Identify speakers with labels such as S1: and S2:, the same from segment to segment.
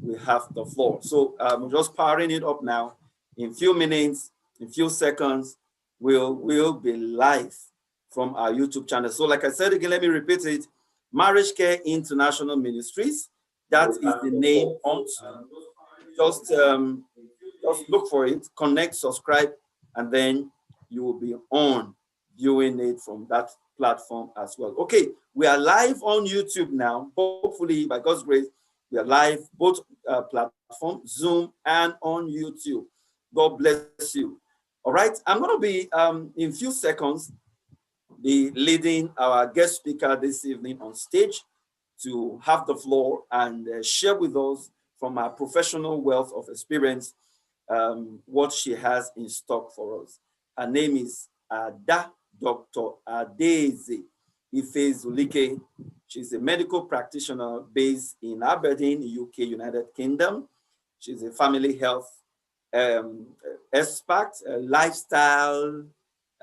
S1: we have the floor. So I'm just powering it up now. In few minutes, in few seconds, we'll be live from our YouTube channel. So like I said again, let me repeat it. Marriage Care International Ministries. That is the name on. Just look for it, connect, subscribe, and then you will be on viewing it from that platform as well. Okay, we are live on YouTube now. Hopefully, by God's grace, we are live both platforms, Zoom and on YouTube. God bless you. All right, I'm going to be in a few seconds be leading our guest speaker this evening on stage to have the floor and share with us from her professional wealth of experience what she has in stock for us. Her name is Dr. Adaeze Ifezulike. She's a medical practitioner based in Aberdeen, UK, United Kingdom. She's a family health expert, lifestyle,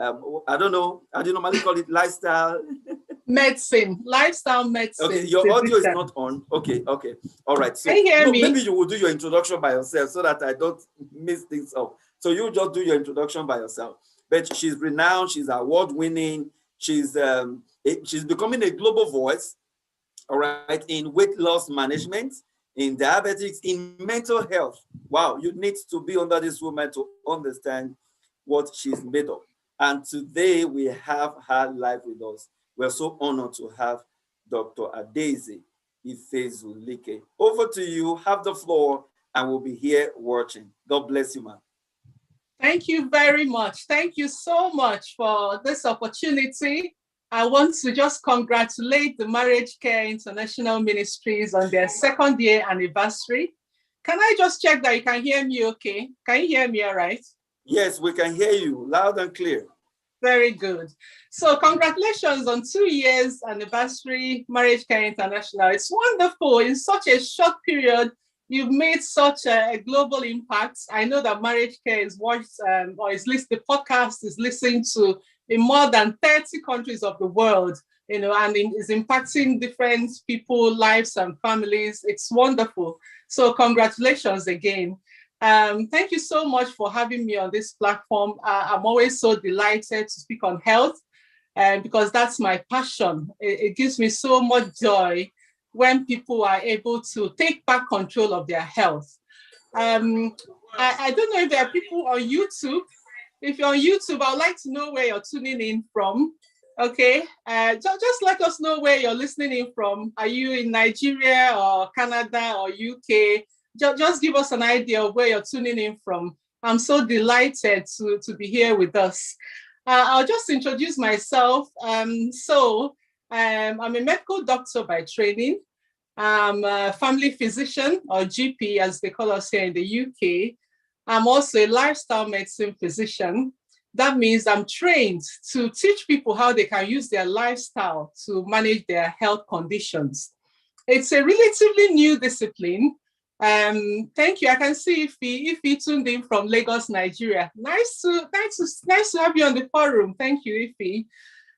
S1: I don't know, how do you normally call it? Lifestyle?
S2: Medicine, lifestyle medicine.
S1: Okay, your audio is not on. Okay. All right. So
S2: can you hear me?
S1: Maybe you will do your introduction by yourself so that I don't mix things up. So you just do your introduction by yourself. But she's renowned, she's award-winning, she's becoming a global voice, all right, in weight loss management, in diabetics, in mental health. Wow, you need to be under this woman to understand what she's made of. And today we have her live with us. We're so honored to have Dr. Adaeze Ifezulike. Over to you, have the floor, and we'll be here watching. God bless you, ma'am.
S2: Thank you very much. Thank you so much for this opportunity. I want to just congratulate the Marriage Care International Ministries on their 2nd year anniversary. Can I just check that you can hear me okay? Can you hear me all right?
S1: Yes, we can hear you loud and clear.
S2: Very good. So congratulations on 2 years anniversary, Marriage Care International. It's wonderful. In such a short period, you've made such a global impact. I know that Marriage Care is watched or is listened, the podcast is listened to in more than 30 countries of the world, and is impacting different people, lives and families. It's wonderful. So congratulations again. Thank you so much for having me on this platform. I'm always so delighted to speak on health because that's my passion. It gives me so much joy when people are able to take back control of their health. I don't know if there are people on YouTube. If you're on YouTube, I'd like to know where you're tuning in from. Okay, just let us know where you're listening in from. Are you in Nigeria or Canada or UK? Just give us an idea of where you're tuning in from. I'm so delighted to be here with us. I'll just introduce myself. I'm a medical doctor by training. I'm a family physician, or GP as they call us here in the UK. I'm also a lifestyle medicine physician. That means I'm trained to teach people how they can use their lifestyle to manage their health conditions. It's a relatively new discipline. Thank you. I can see Ife tuned in from Lagos, Nigeria. Nice to have you on the forum. Thank you, Ife.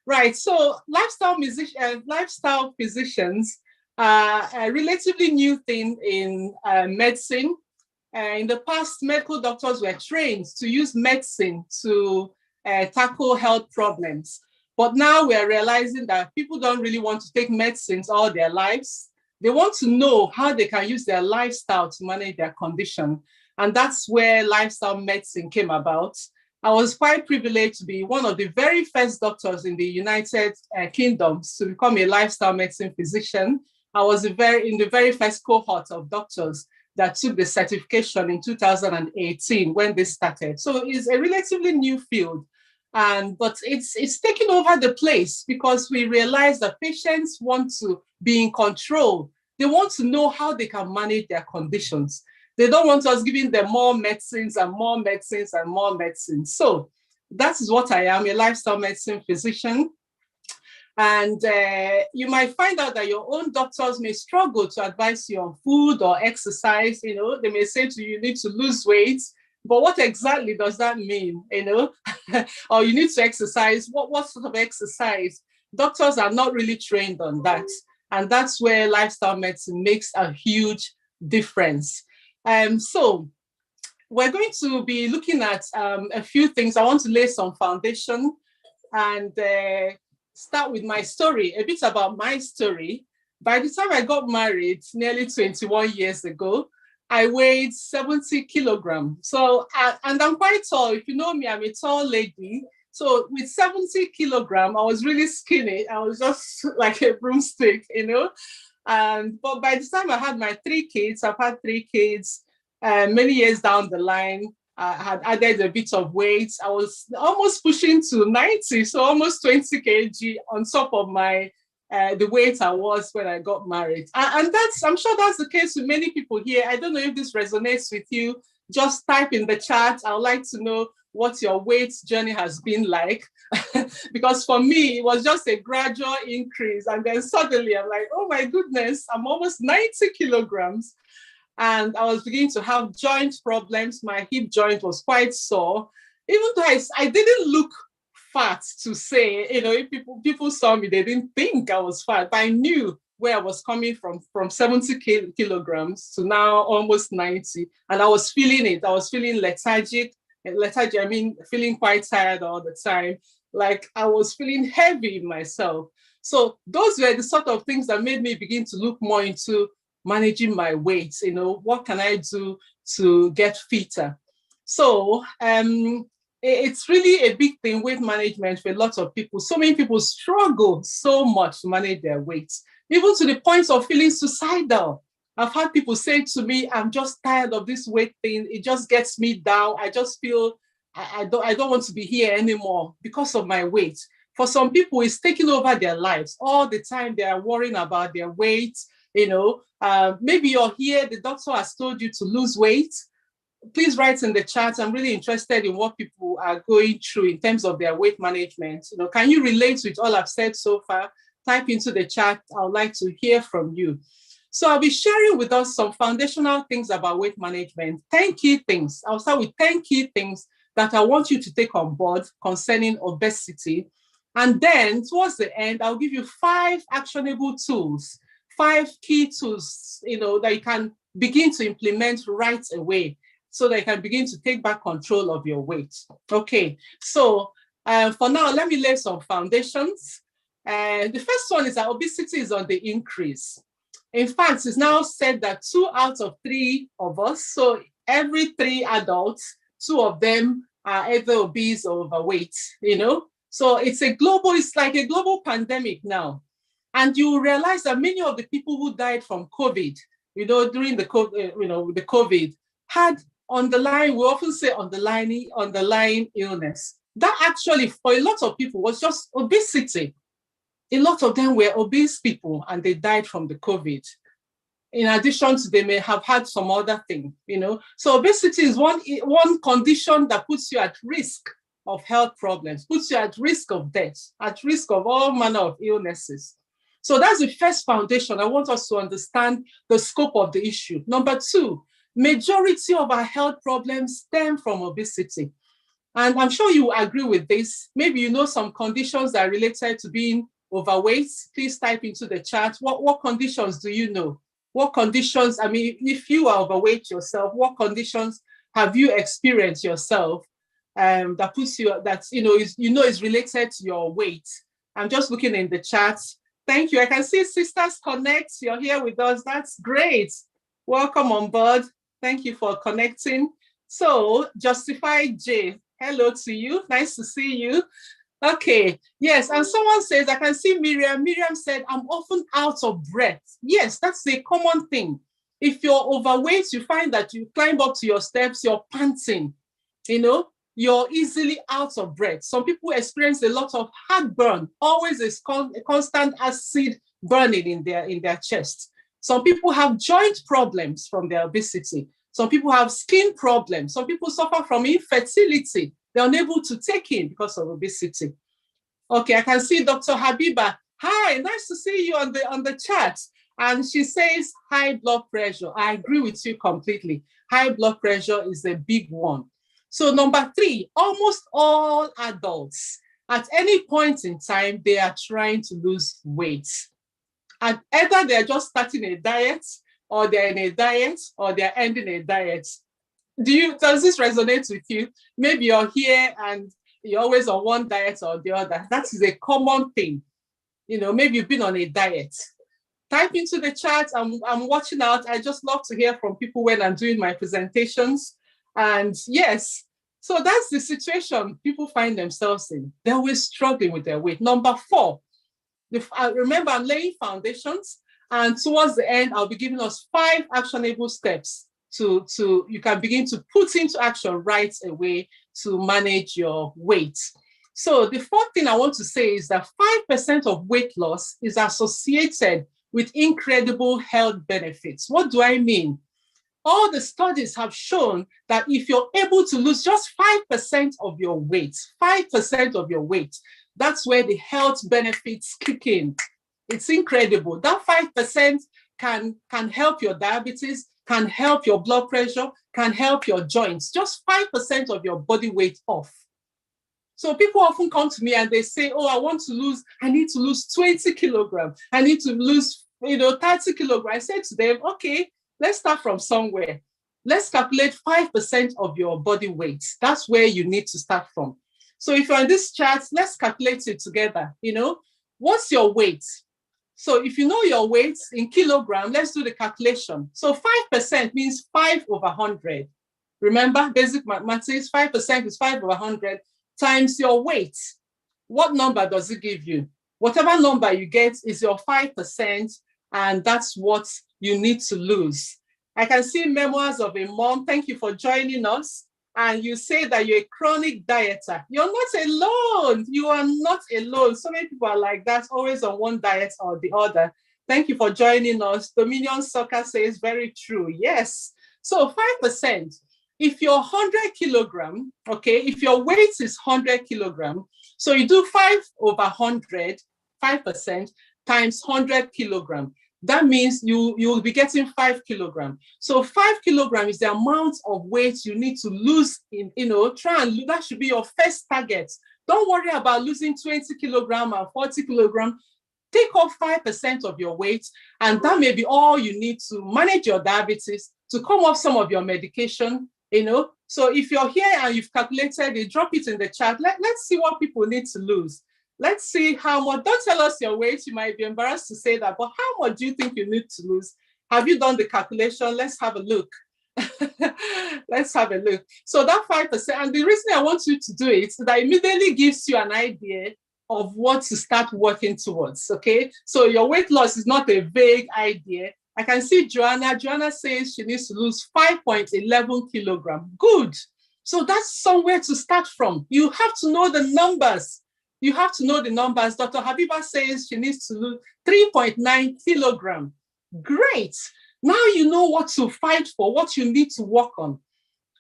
S2: Right. So lifestyle physicians are a relatively new thing in medicine. In the past, medical doctors were trained to use medicine to tackle health problems. But now we're realizing that people don't really want to take medicines all their lives. They want to know how they can use their lifestyle to manage their condition. And that's where lifestyle medicine came about. I was quite privileged to be one of the very first doctors in the United Kingdom to become a lifestyle medicine physician. I was in the very first cohort of doctors that took the certification in 2018 when this started. So it's a relatively new field, but it's taken over the place because we realize that patients want to be in control. They want to know how they can manage their conditions. They don't want us giving them more medicines and more medicines and more medicines. So that is what I am, a lifestyle medicine physician. And you might find out that your own doctors may struggle to advise you on food or exercise. They may say to you, you need to lose weight, but what exactly does that mean? Or you need to exercise. What sort of exercise? Doctors are not really trained on that. And that's where lifestyle medicine makes a huge difference. So we're going to be looking at a few things. I want to lay some foundation and start with my story, a bit about my story. By the time I got married, nearly 21 years ago, I weighed 70 kilograms. So, and I'm quite tall. If you know me, I'm a tall lady. So with 70 kilograms, I was really skinny. I was just like a broomstick, you know. But by the time I had my 3 kids, I've had 3 kids, many years down the line, I had added a bit of weight. I was almost pushing to 90, so almost 20 kg on top of my the weight I was when I got married. And I'm sure that's the case with many people here. I don't know if this resonates with you. Just type in the chat. I would like to know what your weight journey has been like. Because for me, it was just a gradual increase. And then suddenly I'm like, oh my goodness, I'm almost 90 kilograms. And I was beginning to have joint problems. My hip joint was quite sore. Even though I didn't look fat to say, you know, if people saw me, they didn't think I was fat, but I knew where I was coming from 70 kilograms to now almost 90. And I was feeling it. I was feeling lethargic. I mean, feeling quite tired all the time. Like I was feeling heavy in myself. So those were the sort of things that made me begin to look more into managing my weight. You know, what can I do to get fitter? So it's really a big thing, weight management, for a lot of people. So many people struggle so much to manage their weight, even to the point of feeling suicidal. I've had people say to me, I'm just tired of this weight thing. It just gets me down. I just feel I don't want to be here anymore because of my weight. For some people, it's taking over their lives. All the time they are worrying about their weight. You know, maybe you're here, the doctor has told you to lose weight. Please write in the chat. I'm really interested in what people are going through in terms of their weight management. You know, can you relate with all I've said so far? Type into the chat. I would like to hear from you. So I'll be sharing with us some foundational things about weight management, 10 key things. I'll start with 10 key things that I want you to take on board concerning obesity. And then towards the end, I'll give you 5 actionable tools, 5 key tools, you know, that you can begin to implement right away so that you can begin to take back control of your weight. Okay, so for now, let me lay some foundations. The first one is that obesity is on the increase. In fact, it's now said that 2 out of 3 of us, so every 3 adults, 2 of them are either obese or overweight, you know? So it's like a global pandemic now. And you realize that many of the people who died from COVID, you know, during the COVID, had underlying, we often say underlying illness. That actually, for a lot of people, was just obesity. A lot of them were obese people and they died from the COVID. In addition to, they may have had some other thing, you know. So obesity is one condition that puts you at risk of health problems, puts you at risk of death, at risk of all manner of illnesses. So that's the first foundation. I want us to understand the scope of the issue. Number 2, majority of our health problems stem from obesity. And I'm sure you agree with this. Maybe you know some conditions that are related to being overweight. Please type into the chat. What conditions do you know? What conditions, I mean, if you are overweight yourself, what conditions have you experienced yourself that puts you, that, is related to your weight? I'm just looking in the chat. Thank you. I can see Sisters Connect. You're here with us. That's great. Welcome on board. Thank you for connecting. So, Justified J, hello to you. Nice to see you. Okay, yes, and someone says, I can see Miriam. Miriam said, I'm often out of breath. Yes, that's a common thing. If you're overweight, you find that you climb up to your steps, you're panting, you know, you're easily out of breath. Some people experience a lot of heartburn, always a constant acid burning in their chest. Some people have joint problems from their obesity. Some people have skin problems. Some people suffer from infertility. They're unable to take in because of obesity. Okay, I can see Dr. Habiba. Hi, nice to see you on the chat. And she says high blood pressure. I agree with you completely. High blood pressure is a big one. So number 3, almost all adults at any point in time, they are trying to lose weight. And either they're just starting a diet, or they're in a diet, or they're ending a diet. Does this resonate with you? Maybe you're here and you're always on one diet or the other. That is a common thing. Maybe you've been on a diet. Type into the chat. I'm watching out. I just love to hear from people when I'm doing my presentations. And yes, so that's the situation people find themselves in. They're always struggling with their weight. Number 4, remember, I'm laying foundations. And towards the end, I'll be giving us 5 actionable steps to you can begin to put into action right away to manage your weight. So the 4th thing I want to say is that 5% of weight loss is associated with incredible health benefits. What do I mean? All the studies have shown that if you're able to lose just 5% of your weight, 5% of your weight, that's where the health benefits kick in. It's incredible. That 5% can help your diabetes, can help your blood pressure, can help your joints. Just 5% of your body weight off. So people often come to me and they say, oh, I need to lose 20 kilograms. I need to lose, 30 kilograms. I said to them, okay, let's start from somewhere. Let's calculate 5% of your body weight. That's where you need to start from. So if you're on this chart, let's calculate it together. What's your weight? So if you know your weight in kilogram, let's do the calculation. So 5% means 5 over 100. Remember, basic mathematics, 5% is 5 over 100 times your weight. What number does it give you? Whatever number you get is your 5%, and that's what you need to lose. I can see memoirs of a mom. Thank you for joining us. And you say that you're a chronic dieter. You're not alone. You are not alone. So many people are like that, always on one diet or the other. Thank you for joining us. Dominion Soccer says very true. Yes. So 5%. If you're 100 kilogram, okay, if your weight is 100 kilogram, so you do 5 over 100, 5% times 100 kilogram. That means you will be getting 5 kilogram. So 5 kilogram is the amount of weight you need to lose try and lose. That should be your first target. Don't worry about losing 20 kilogram and 40 kilogram. Take off 5% of your weight, and that may be all you need to manage your diabetes, to come off some of your medication, So if you're here and you've calculated it, drop it in the chat. Let's see what people need to lose. Let's see how much. Don't tell us your weight. You might be embarrassed to say that, but how much do you think you need to lose? Have you done the calculation? Let's have a look. Let's have a look. So that 5%, and the reason I want you to do it is that it immediately gives you an idea of what to start working towards, okay? So your weight loss is not a vague idea. I can see Joanna. Joanna says she needs to lose 5.11 kilogram. Good. So that's somewhere to start from. You have to know the numbers. You have to know the numbers. Dr. Habiba says she needs to lose 3.9 kilogram. Great. Now you know what to fight for, what you need to work on.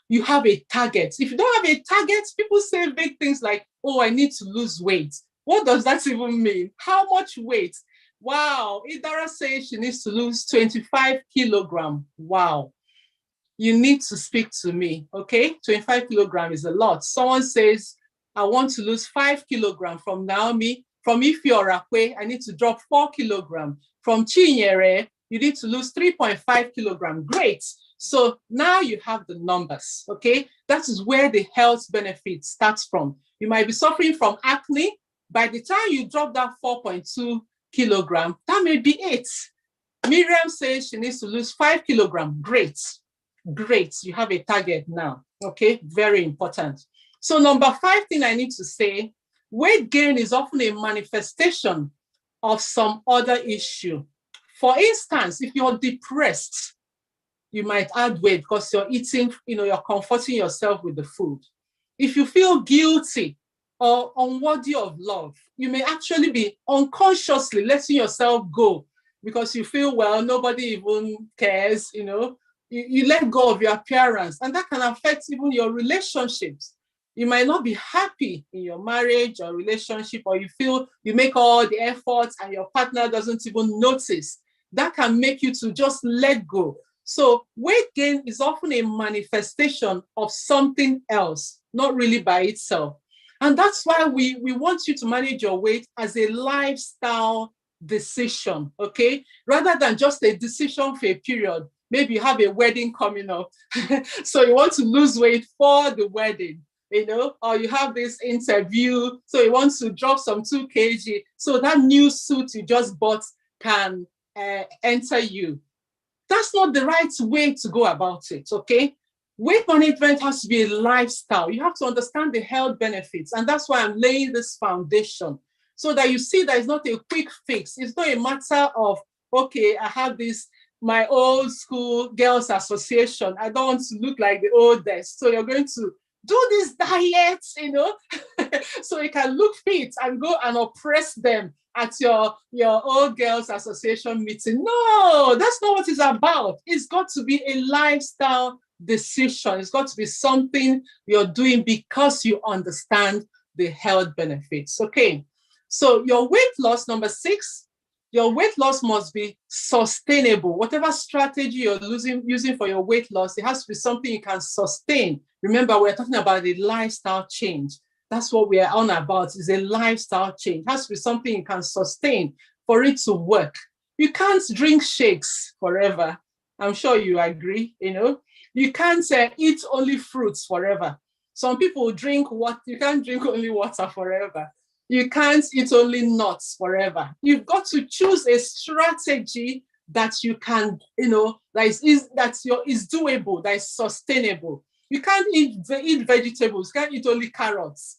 S2: You have a target. If you don't have a target, people say big things like, oh, I need to lose weight. What does that even mean? How much weight? Wow. Idara says she needs to lose 25 kilogram. Wow. You need to speak to me, okay? 25 kilogram is a lot. Someone says, I want to lose 5 kilogram. From Naomi. From Ifiorakwe, I need to drop 4 kilogram. From Chinyere, you need to lose 3.5 kilogram. Great. So now you have the numbers, okay? That is where the health benefit starts from. You might be suffering from acne. By the time you drop that 4.2 kilogram, that may be it. Miriam says she needs to lose 5 kilogram. Great. Great. You have a target now, okay? Very important. So number 5 thing I need to say, weight gain is often a manifestation of some other issue. For instance, if you're depressed, you might add weight because you're eating, you're comforting yourself with the food. If you feel guilty or unworthy of love, you may actually be unconsciously letting yourself go because you feel, well, nobody even cares, you let go of your appearance, and that can affect even your relationships. You might not be happy in your marriage or relationship, or you feel you make all the efforts and your partner doesn't even notice. That can make you to just let go. So weight gain is often a manifestation of something else, not really by itself. And that's why we want you to manage your weight as a lifestyle decision, okay? Rather than just a decision for a period. Maybe you have a wedding coming up. So you want to lose weight for the wedding, or you have this interview. So you want to drop some 2 kg. So that new suit you just bought can enter you. That's not the right way to go about it, okay? Weight management has to be a lifestyle. You have to understand the health benefits. And that's why I'm laying this foundation so that you see that it's not a quick fix. It's not a matter of, okay, I have this, my old school girls association. I don't want to look like the oldest. So you're going to do this diet, so you can look fit and go and oppress them at your old girls association meeting. No, that's not what it's about. It's got to be a lifestyle decision. It's got to be something you're doing because you understand the health benefits. Okay, so your weight loss, number 6, your weight loss must be sustainable. Whatever strategy you're using for your weight loss, it has to be something you can sustain. Remember, we're talking about a lifestyle change. That's what we are on about, is a lifestyle change. It has to be something you can sustain for it to work. You can't drink shakes forever. I'm sure you agree, You can't eat only fruits forever. Some people drink what you can't drink only water forever. You can't eat only nuts forever. You've got to choose a strategy that you can, that is doable, that is sustainable. You can't eat vegetables, you can't eat only carrots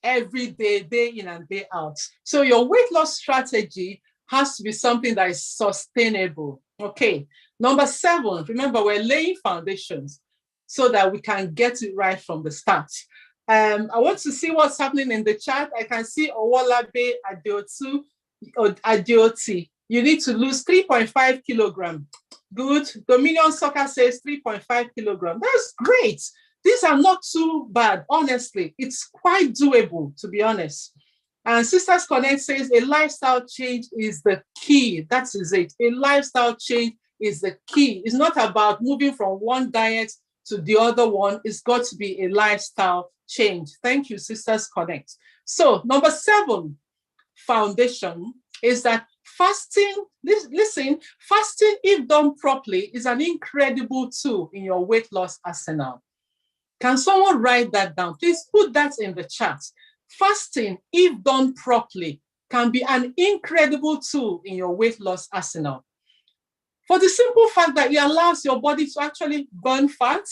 S2: every day, day in and day out. So your weight loss strategy has to be something that is sustainable. Okay. Number 7, remember, we're laying foundations so that we can get it right from the start. I want to see what's happening in the chat. I can see Owolabe Adioti. You need to lose 3.5 kilograms. Good. Dominion Soccer says 3.5 kilograms. That's great. These are not too bad, honestly. It's quite doable, to be honest. And Sisters Connect says a lifestyle change is the key. That is it. A lifestyle change is the key. It's not about moving from one diet to the other one. It's got to be a lifestyle change. Thank you, Sisters Connect. So number 7 foundation is that fasting, listen, fasting, if done properly, is an incredible tool in your weight loss arsenal. Can someone write that down? Please put that in the chat. Fasting, if done properly, can be an incredible tool in your weight loss arsenal. For the simple fact that it allows your body to actually burn fat.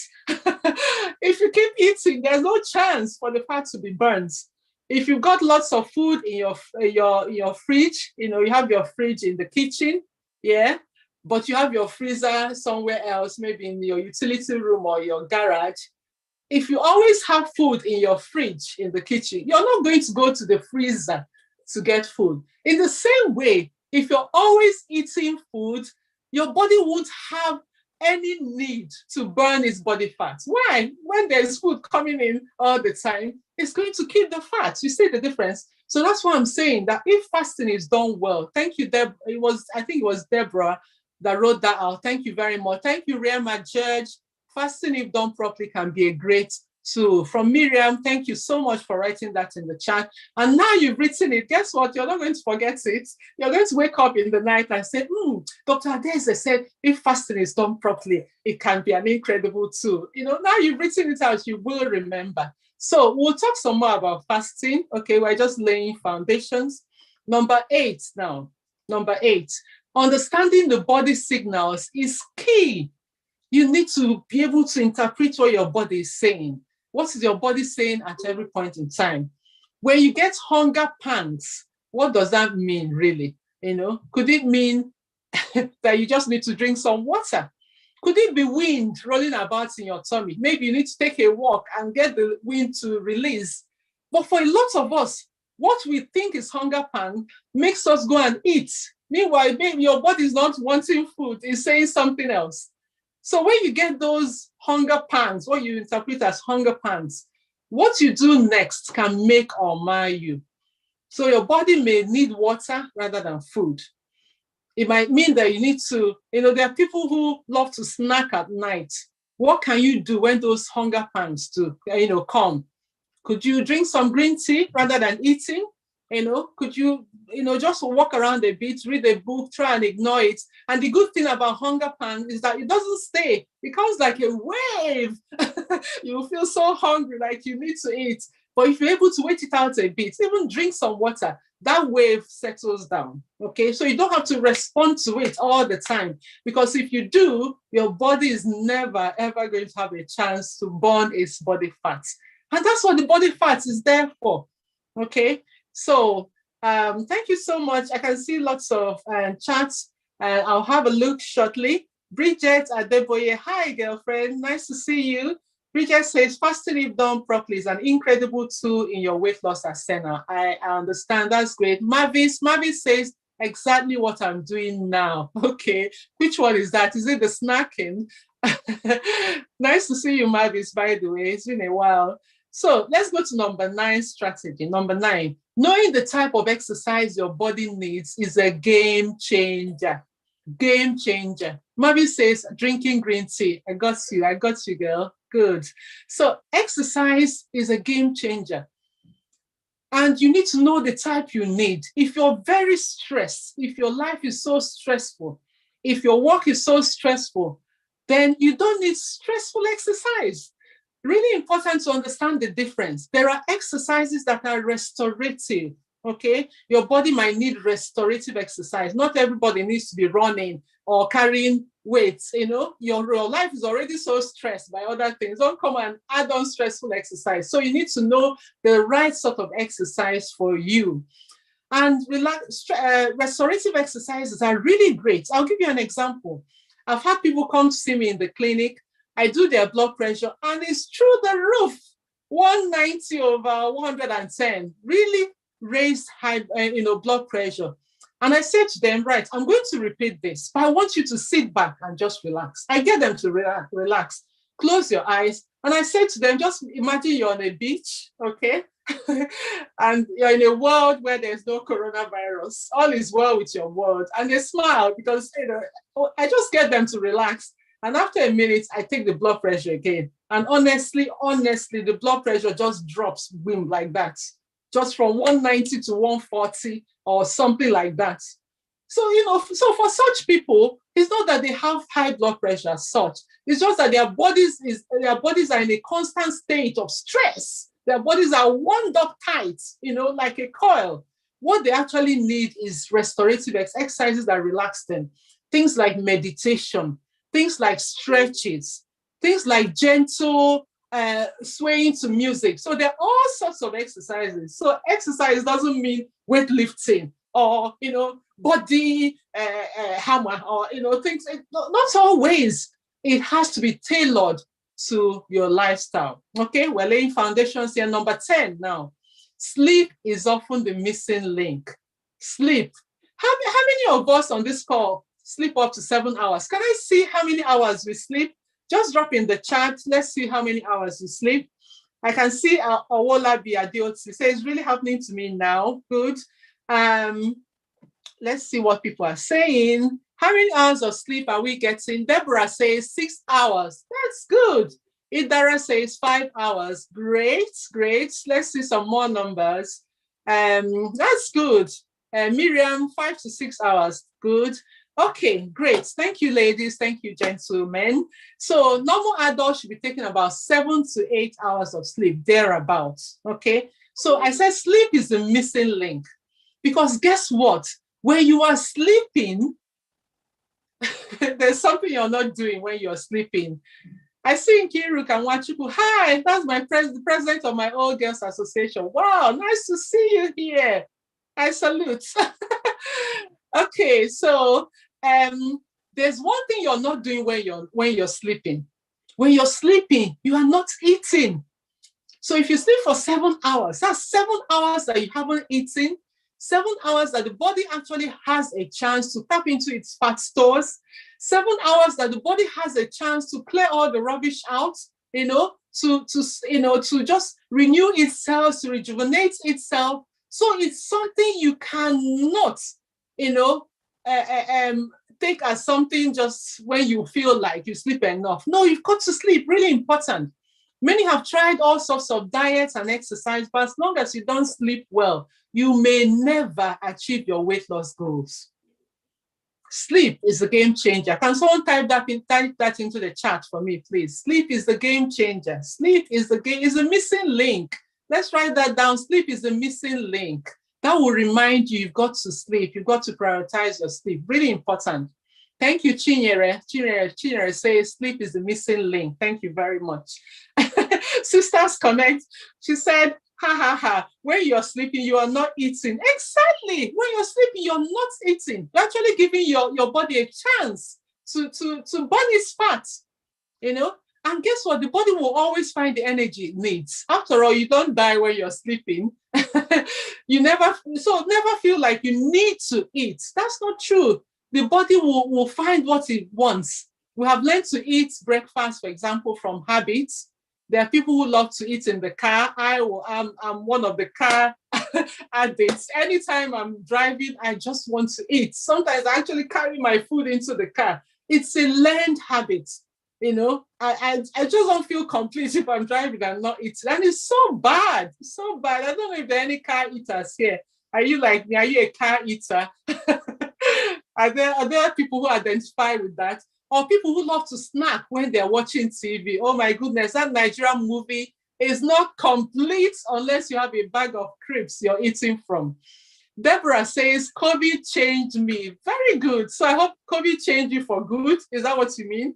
S2: If you keep eating, there's no chance for the fat to be burned. If you've got lots of food in your fridge, you have your fridge in the kitchen, yeah, but you have your freezer somewhere else, maybe in your utility room or your garage. If you always have food in your fridge in the kitchen, you're not going to go to the freezer to get food. In the same way, if you're always eating food, your body won't have any need to burn its body fat. Why? When there's food coming in all the time, it's going to keep the fat. You see the difference? So that's why I'm saying that if fasting is done well, thank you, Deb. I think it was Deborah that wrote that out. Thank you very much. Thank you, Rema Judge. Fasting, if done properly, can be a great tool. From Miriam, thank you so much for writing that in the chat. And now you've written it. Guess what? You're not going to forget it. You're going to wake up in the night and say, Dr. Adeze said, if fasting is done properly, it can be an incredible tool. Now you've written it out, you will remember. So we'll talk some more about fasting. Okay, we're just laying foundations. Number 8 now. Number 8, understanding the body signals is key. You need to be able to interpret what your body is saying. What is your body saying at every point in time? When you get hunger pangs, what does that mean, really? Could it mean that you just need to drink some water? Could it be wind rolling about in your tummy? Maybe you need to take a walk and get the wind to release. But for a lot of us, what we think is hunger pang makes us go and eat. Meanwhile, maybe your body is not wanting food, it's saying something else. So when you get those hunger pangs, what you interpret as hunger pangs, what you do next can make or mar you. So your body may need water rather than food. It might mean that you need to, there are people who love to snack at night. What can you do when those hunger pangs come? Could you drink some green tea rather than eating? Could you, just walk around a bit, read a book, try and ignore it. And the good thing about hunger pangs is that it doesn't stay. It comes like a wave. You feel so hungry, like you need to eat. But if you're able to wait it out a bit, even drink some water, that wave settles down, okay? So you don't have to respond to it all the time, because if you do, your body is never, ever going to have a chance to burn its body fat. And that's what the body fat is there for, okay? So thank you so much. I can see lots of chats. I'll have a look shortly. Bridget Adeboye, hi, girlfriend. Nice to see you. Bridget says, fasting if done properly is an incredible tool in your weight loss arsenal. I understand. That's great. Mavis says, exactly what I'm doing now. Okay. Which one is that? Is it the snacking? Nice to see you, Mavis, by the way. It's been a while. So let's go to number 9 strategy. Number 9, knowing the type of exercise your body needs is a game changer. Game changer. Mavis says, drinking green tea. I got you, girl. Good. So exercise is a game changer. And you need to know the type you need. If you're very stressed, if your life is so stressful, if your work is so stressful, then you don't need stressful exercise. Really important to understand the difference. There are exercises that are restorative, okay? Your body might need restorative exercise. Not everybody needs to be running or carrying weights, Your life is already so stressed by other things. Don't come and add on stressful exercise. So you need to know the right sort of exercise for you. And restorative exercises are really great. I'll give you an example. I've had people come to see me in the clinic. I do their blood pressure, and it's through the roof. 190 over 110, really raised high, blood pressure. And I said to them, right, I'm going to repeat this, but I want you to sit back and just relax. I get them to relax, close your eyes. And I said to them, just imagine you're on a beach, okay? And you're in a world where there's no coronavirus. All is well with your world. And they smile because, I just get them to relax. And after a minute, I take the blood pressure again. And honestly, the blood pressure just drops, boom, like that. Just from 190 to 140 or something like that. So, so for such people, it's not that they have high blood pressure as such. It's just that their bodies are in a constant state of stress. Their bodies are wound up tight, like a coil. What they actually need is restorative exercises that relax them. Things like meditation, things like stretches, things like gentle swaying to music. So there are all sorts of exercises. So exercise doesn't mean weightlifting or, body hammer or, things. Not always. It has to be tailored to your lifestyle. Okay, we're laying foundations here. Number 10 now. Sleep is often the missing link. Sleep. How many of us on this call sleep up to 7 hours? Can I see how many hours we sleep? Just drop in the chat. Let's see how many hours you sleep. I can see Awola Biadioti say it's really happening to me now. Good. Let's see what people are saying. How many hours of sleep are we getting? Deborah says 6 hours. That's good. Idara says 5 hours. Great. Let's see some more numbers. That's good. Miriam, 5 to 6 hours. Good. Okay, great. Thank you, ladies. Thank you, gentlemen. So normal adults should be taking about 7 to 8 hours of sleep, thereabouts. Okay. So I said sleep is the missing link. Because guess what? When you are sleeping, there's something you're not doing when you're sleeping. I see Nkiru Kanwachuku. Hi, that's the president of my Old Girls Association. Wow, nice to see you here. I salute. Okay, so there's one thing you're not doing when you're sleeping. When you're sleeping, you are not eating. So if you sleep for 7 hours, that's 7 hours that you haven't eaten. 7 hours that the body actually has a chance to tap into its fat stores. 7 hours that the body has a chance to clear all the rubbish out, to just renew itself, to rejuvenate itself. So it's something you cannot, take as something just when you feel like you sleep enough. No, you've got to sleep. Really important. Many have tried all sorts of diets and exercise, but as long as you don't sleep well, you may never achieve your weight loss goals. Sleep is a game changer. Can someone type that into the chat for me, please? Sleep is the game changer. Sleep is the missing link. Let's write that down. Sleep is the missing link. That will remind you you've got to sleep. You've got to prioritize your sleep. Really important. Thank you, Chinyere. Chinyere says sleep is the missing link. Thank you very much. Sisters Connect. She said, ha ha ha, when you're sleeping, you are not eating. Exactly. When you're sleeping, you're not eating. You're actually giving your body a chance to burn its fat, you know. And guess what? The body will always find the energy it needs. After all, you don't die when you're sleeping. You never feel like you need to eat. That's not true. The body will find what it wants. We have learned to eat breakfast, for example, from habits. There are people who love to eat in the car. I'm one of the car addicts. Anytime I'm driving, I just want to eat. Sometimes I actually carry my food into the car. It's a learned habit. You know, I just don't feel complete if I'm driving and not eating. And it's so bad. It's so bad. I don't know if there are any car eaters here. Are you like me? Are you a car eater? Are there people who identify with that? Or people who love to snack when they're watching TV? Oh my goodness, that Nigerian movie is not complete unless you have a bag of crisps you're eating from. Deborah says, COVID changed me. Very good. So I hope COVID changed you for good. Is that what you mean?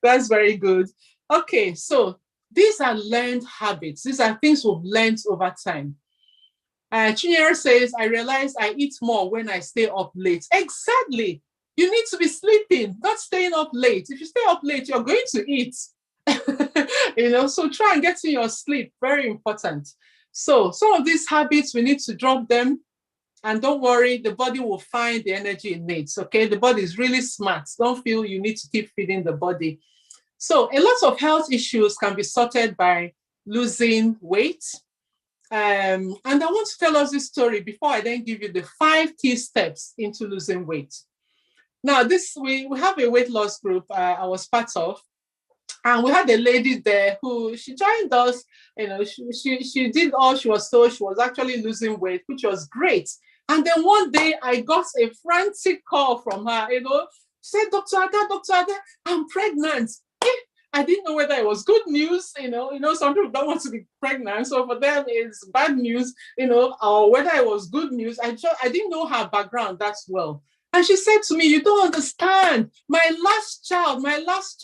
S2: That's very good. Okay, so these are learned habits. These are things we've learned over time. Chinyere says, I realize I eat more when I stay up late. Exactly. You need to be sleeping, not staying up late. If you stay up late, you're going to eat. You know, so try and get in your sleep. Very important. So some of these habits, we need to drop them. And don't worry, the body will find the energy it needs, okay? The body is really smart. Don't feel you need to keep feeding the body. So a lot of health issues can be sorted by losing weight. And I want to tell us this story before I then give you the 5 key steps into losing weight. Now, we have a weight loss group I was part of. And we had a lady there who, she joined us, you know, she did all she was told. She was actually losing weight, which was great. And then one day I got a frantic call from her, you know, she said, Dr. Ada, I'm pregnant. I didn't know whether it was good news, you know, some people don't want to be pregnant. So for them, it's bad news, you know, or whether it was good news. I didn't know her background that well. And she said to me, you don't understand. My last child was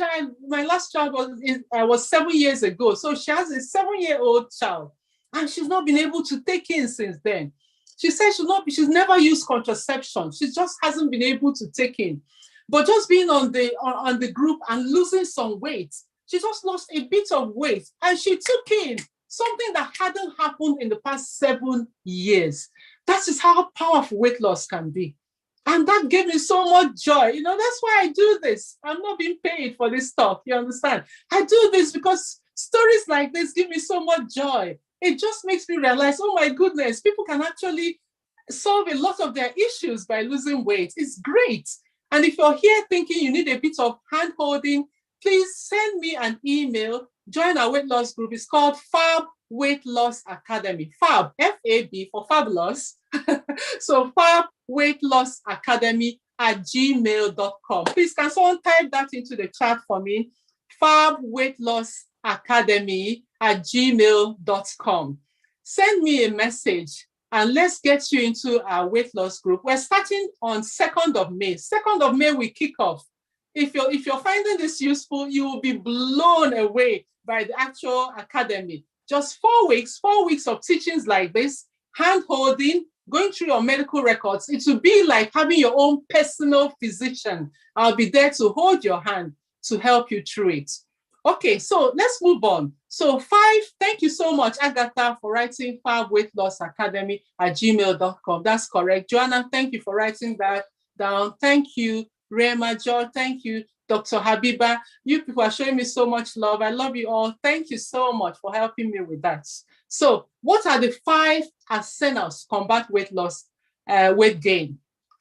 S2: 7 years ago. So she has a 7-year-old child and she's not been able to take in since then. She said she's never used contraception. She just hasn't been able to take in. But just being on the group and losing some weight, she just lost a bit of weight and she took in something that hadn't happened in the past 7 years. That is how powerful weight loss can be. And that gave me so much joy. You know, that's why I do this. I'm not being paid for this stuff. You understand? I do this because stories like this give me so much joy. It just makes me realize, oh my goodness, people can actually solve a lot of their issues by losing weight. It's great. And if you're here thinking you need a bit of hand-holding, please send me an email. Join our weight loss group. It's called Fab Weight Loss Academy. Fab, F-A-B for fabulous. So Fab Weight Loss Academy @gmail.com. Please, can someone type that into the chat for me? Fab Weight Loss Academy @gmail.com. Send me a message and let's get you into our weight loss group. We're starting on 2nd of May. 2nd of May, we kick off. If you're finding this useful, you will be blown away by the actual academy. Just 4 weeks of teachings like this, hand-holding, going through your medical records. It will be like having your own personal physician. I'll be there to hold your hand to help you through it. Okay, so let's move on. So 5, thank you so much, Agatha, for writing Fab Weight Loss Academy @gmail.com. That's correct. Joanna, thank you for writing that down. Thank you, Rema, George, thank you, Dr. Habiba. You people are showing me so much love. I love you all. Thank you so much for helping me with that. So what are the 5 arsenals combat weight loss, weight gain?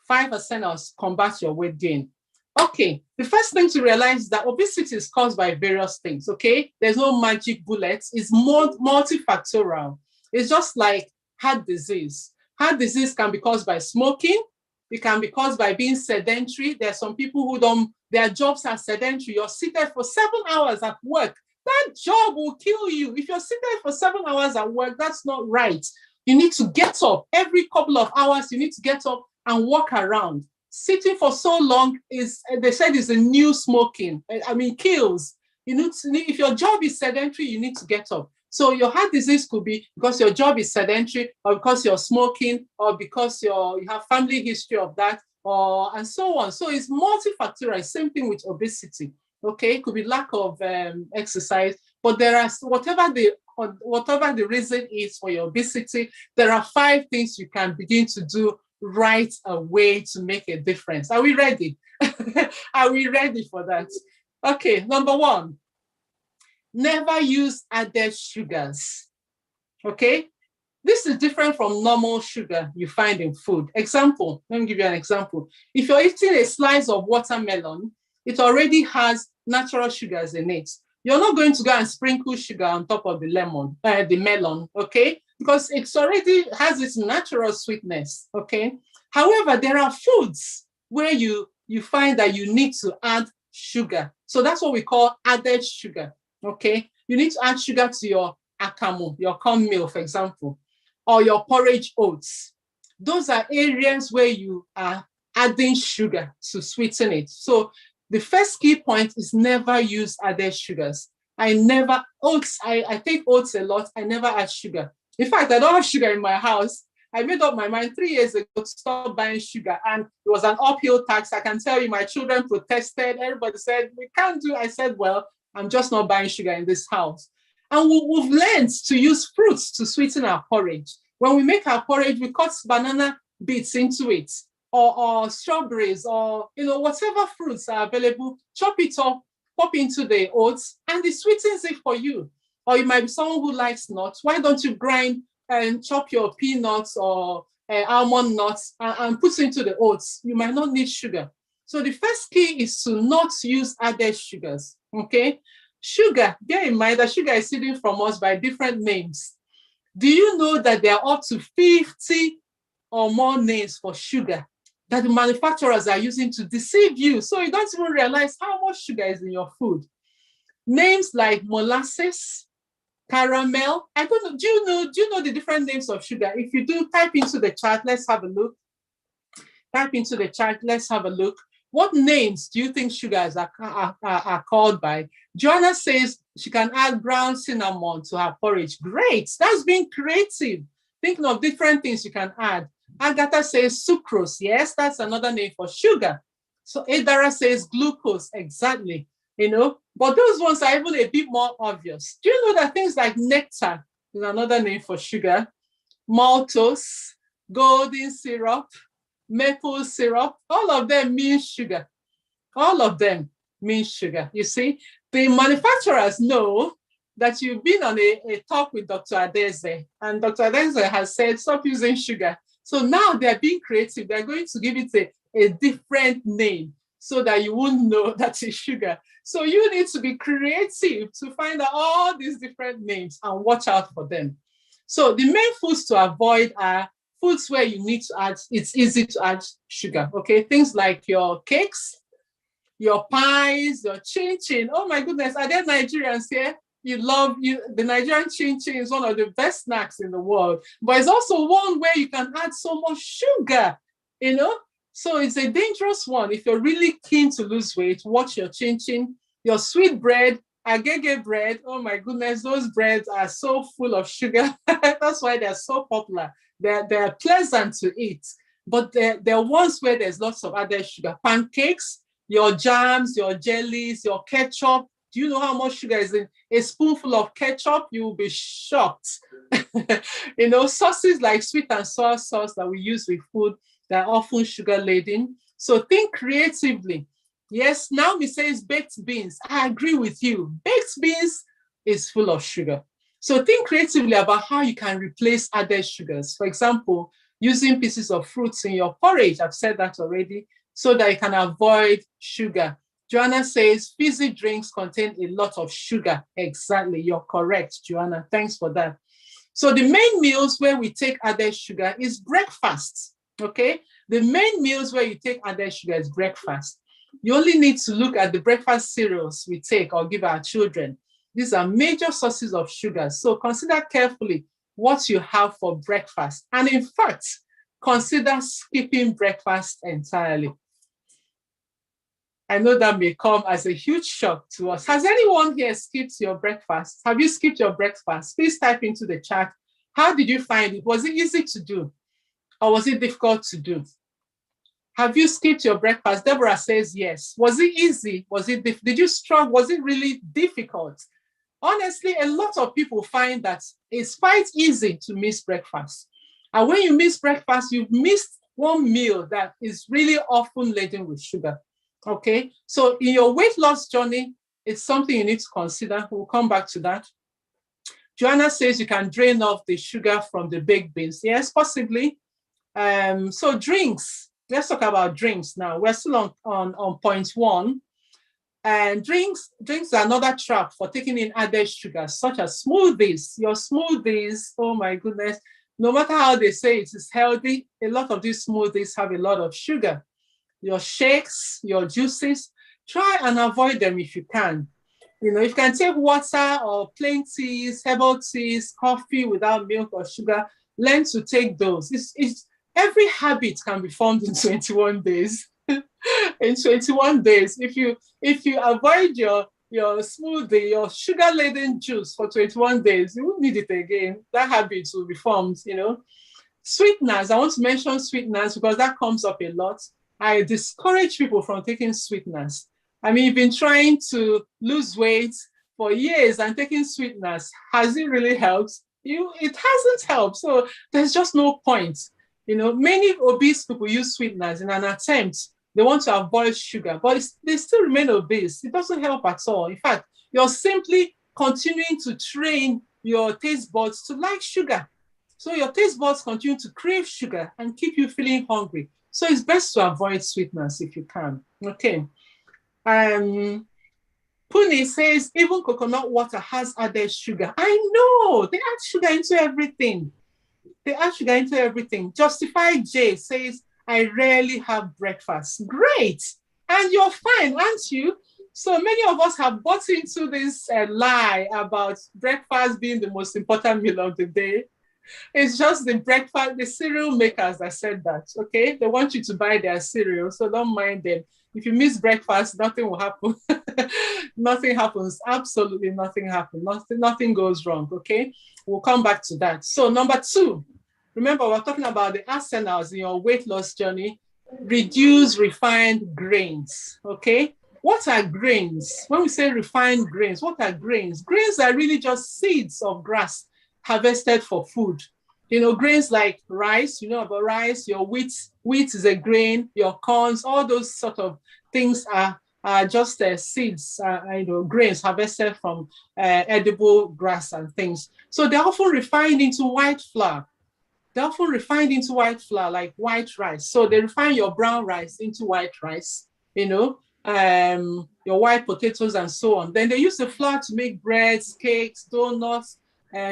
S2: 5 arsenals combat your weight gain. Okay, the first thing to realize is that obesity is caused by various things, okay? There's no magic bullets. It's multifactorial. It's just like heart disease. Heart disease can be caused by smoking. It can be caused by being sedentary. There are some people who their jobs are sedentary. You're seated for 7 hours at work. That job will kill you. If you're seated for 7 hours at work, that's not right. You need to get up. Every couple of hours, you need to get up and walk around. Sitting for so long they said, is a new smoking. I mean, kills. If your job is sedentary, you need to get up. So your heart disease could be because your job is sedentary, or because you're smoking, or because you have family history of that, and so on. So it's multifactorial. Same thing with obesity. Okay, it could be lack of exercise, but there are whatever the reason is for your obesity, there are 5 things you can begin to do right away to make a difference. Are we ready? Are we ready for that? Okay, number 1, never use added sugars. Okay, this is different from normal sugar you find in food. Example, let me give you an example. If you're eating a slice of watermelon, it already has natural sugars in it. You're not going to go and sprinkle sugar on top of the melon, okay? Because it already has its natural sweetness, okay? However, there are foods where you find that you need to add sugar. So that's what we call added sugar, okay? You need to add sugar to your akamu, your cornmeal, for example, or your porridge oats. Those are areas where you are adding sugar to sweeten it. So the first key point is never use added sugars. I take oats a lot. I never add sugar. In fact, I don't have sugar in my house. I made up my mind 3 years ago to stop buying sugar, and it was an uphill task. I can tell you, my children protested. Everybody said, we can't do it. I said, well, I'm just not buying sugar in this house. And we've learned to use fruits to sweeten our porridge. When we make our porridge, we cut banana bits into it, or strawberries, or whatever fruits are available, chop it up, pop into the oats, and it sweetens it for you. Or you might be someone who likes nuts. Why don't you grind and chop your peanuts or almond nuts and put into the oats? You might not need sugar. So the first key is to not use added sugars, okay? Sugar, bear in mind that sugar is hidden from us by different names. Do you know that there are up to 50 or more names for sugar that the manufacturers are using to deceive you? So you don't even realize how much sugar is in your food. Names like molasses, caramel. I don't know. Do you know the different names of sugar? If you do, type into the chat. Let's have a look. Type into the chat. Let's have a look. What names do you think sugars are called by? Joanna says she can add ground cinnamon to her porridge. Great. That's being creative. Thinking of different things you can add. Agatha says sucrose. Yes, that's another name for sugar. So Adara says glucose. Exactly. But those ones are even a bit more obvious. Do you know that things like nectar is another name for sugar? Maltose, golden syrup, maple syrup, all of them mean sugar. All of them mean sugar. You see, the manufacturers know that you've been on a talk with Dr. Adeze, and Dr. Adeze has said, stop using sugar. So now they're being creative. They're going to give it a different name so that you won't know that it's sugar. So you need to be creative to find out all these different names and watch out for them. So the main foods to avoid are foods where you need to add, it's easy to add sugar, okay? Things like your cakes, your pies, your chin-chin. Oh my goodness, are there Nigerians here? The Nigerian chin-chin is one of the best snacks in the world, but it's also one where you can add so much sugar, So it's a dangerous one. If you're really keen to lose weight, watch your chin-chin, your sweet bread, agege bread. Oh my goodness, those breads are so full of sugar. That's why they're so popular. They're pleasant to eat, but they're ones where there's lots of added sugar. Pancakes, your jams, your jellies, your ketchup. Do you know how much sugar is in a spoonful of ketchup? You will be shocked. Sauces like sweet and sour sauce that we use with food, they're often sugar laden. So think creatively. Yes, Naomi says baked beans. I agree with you. Baked beans is full of sugar. So think creatively about how you can replace added sugars. For example, using pieces of fruits in your porridge. I've said that already. so that you can avoid sugar. Joanna says fizzy drinks contain a lot of sugar. Exactly, you're correct, Joanna. Thanks for that. So the main meals where we take added sugar is breakfast, okay? The main meals where you take added sugar is breakfast. You only need to look at the breakfast cereals we take or give our children. These are major sources of sugar. So consider carefully what you have for breakfast. And in fact, consider skipping breakfast entirely. I know that may come as a huge shock to us. Has anyone here skipped your breakfast? Have you skipped your breakfast? Please type into the chat. How did you find it? Was it easy to do? Or was it difficult to do? Have you skipped your breakfast? Deborah says yes. Was it easy? Was it did you struggle? Was it really difficult? Honestly, a lot of people find that it's quite easy to miss breakfast. And when you miss breakfast, you've missed one meal that is really often laden with sugar. Okay, so in your weight loss journey, it's something you need to consider. We'll come back to that. Joanna says you can drain off the sugar from the baked beans. Yes, possibly. So drinks. Let's talk about drinks now. We're still on point one. And drinks are another trap for taking in added sugar, such as smoothies. Your smoothies, oh my goodness, no matter how they say it is healthy, a lot of these smoothies have a lot of sugar. Your shakes, your juices, try and avoid them if you can. You know, if you can take water or plain teas, herbal teas, coffee without milk or sugar, learn to take those. Every habit can be formed in 21 days. In 21 days, if you avoid your smoothie, your sugar-laden juice for 21 days, you won't need it again. That habit will be formed, you know. Sweeteners, I want to mention sweeteners because that comes up a lot. I discourage people from taking sweeteners. I mean, you've been trying to lose weight for years and taking sweeteners. Has it really helped? It hasn't helped. So there's just no point. You know, many obese people use sweeteners in an attempt. They want to avoid sugar, but they still remain obese. It doesn't help at all. In fact, you're simply continuing to train your taste buds to like sugar. So your taste buds continue to crave sugar and keep you feeling hungry. So it's best to avoid sweeteners if you can. Okay. Puni says even coconut water has added sugar. I know, they add sugar into everything. They add sugar into everything. Justified J says, I rarely have breakfast. Great. And you're fine, aren't you? So many of us have bought into this lie about breakfast being the most important meal of the day. It's just the cereal makers that said that, okay? They want you to buy their cereal, so don't mind them. If you miss breakfast, nothing will happen. Nothing happens. Absolutely nothing happens. Nothing goes wrong, okay? We'll come back to that. So number 2, remember we're talking about the arsenals in your weight loss journey. Reduce refined grains, okay? What are grains? When we say refined grains, what are grains? Grains are really just seeds of grass harvested for food. You know, grains like rice, you know about rice, your wheat is a grain, your corns, all those sort of things are just seeds, grains harvested from edible grass and things. So they're often refined into white flour. They're often refined into white flour, like white rice. So they refine your brown rice into white rice, you know, your white potatoes and so on. Then they use the flour to make breads, cakes, donuts,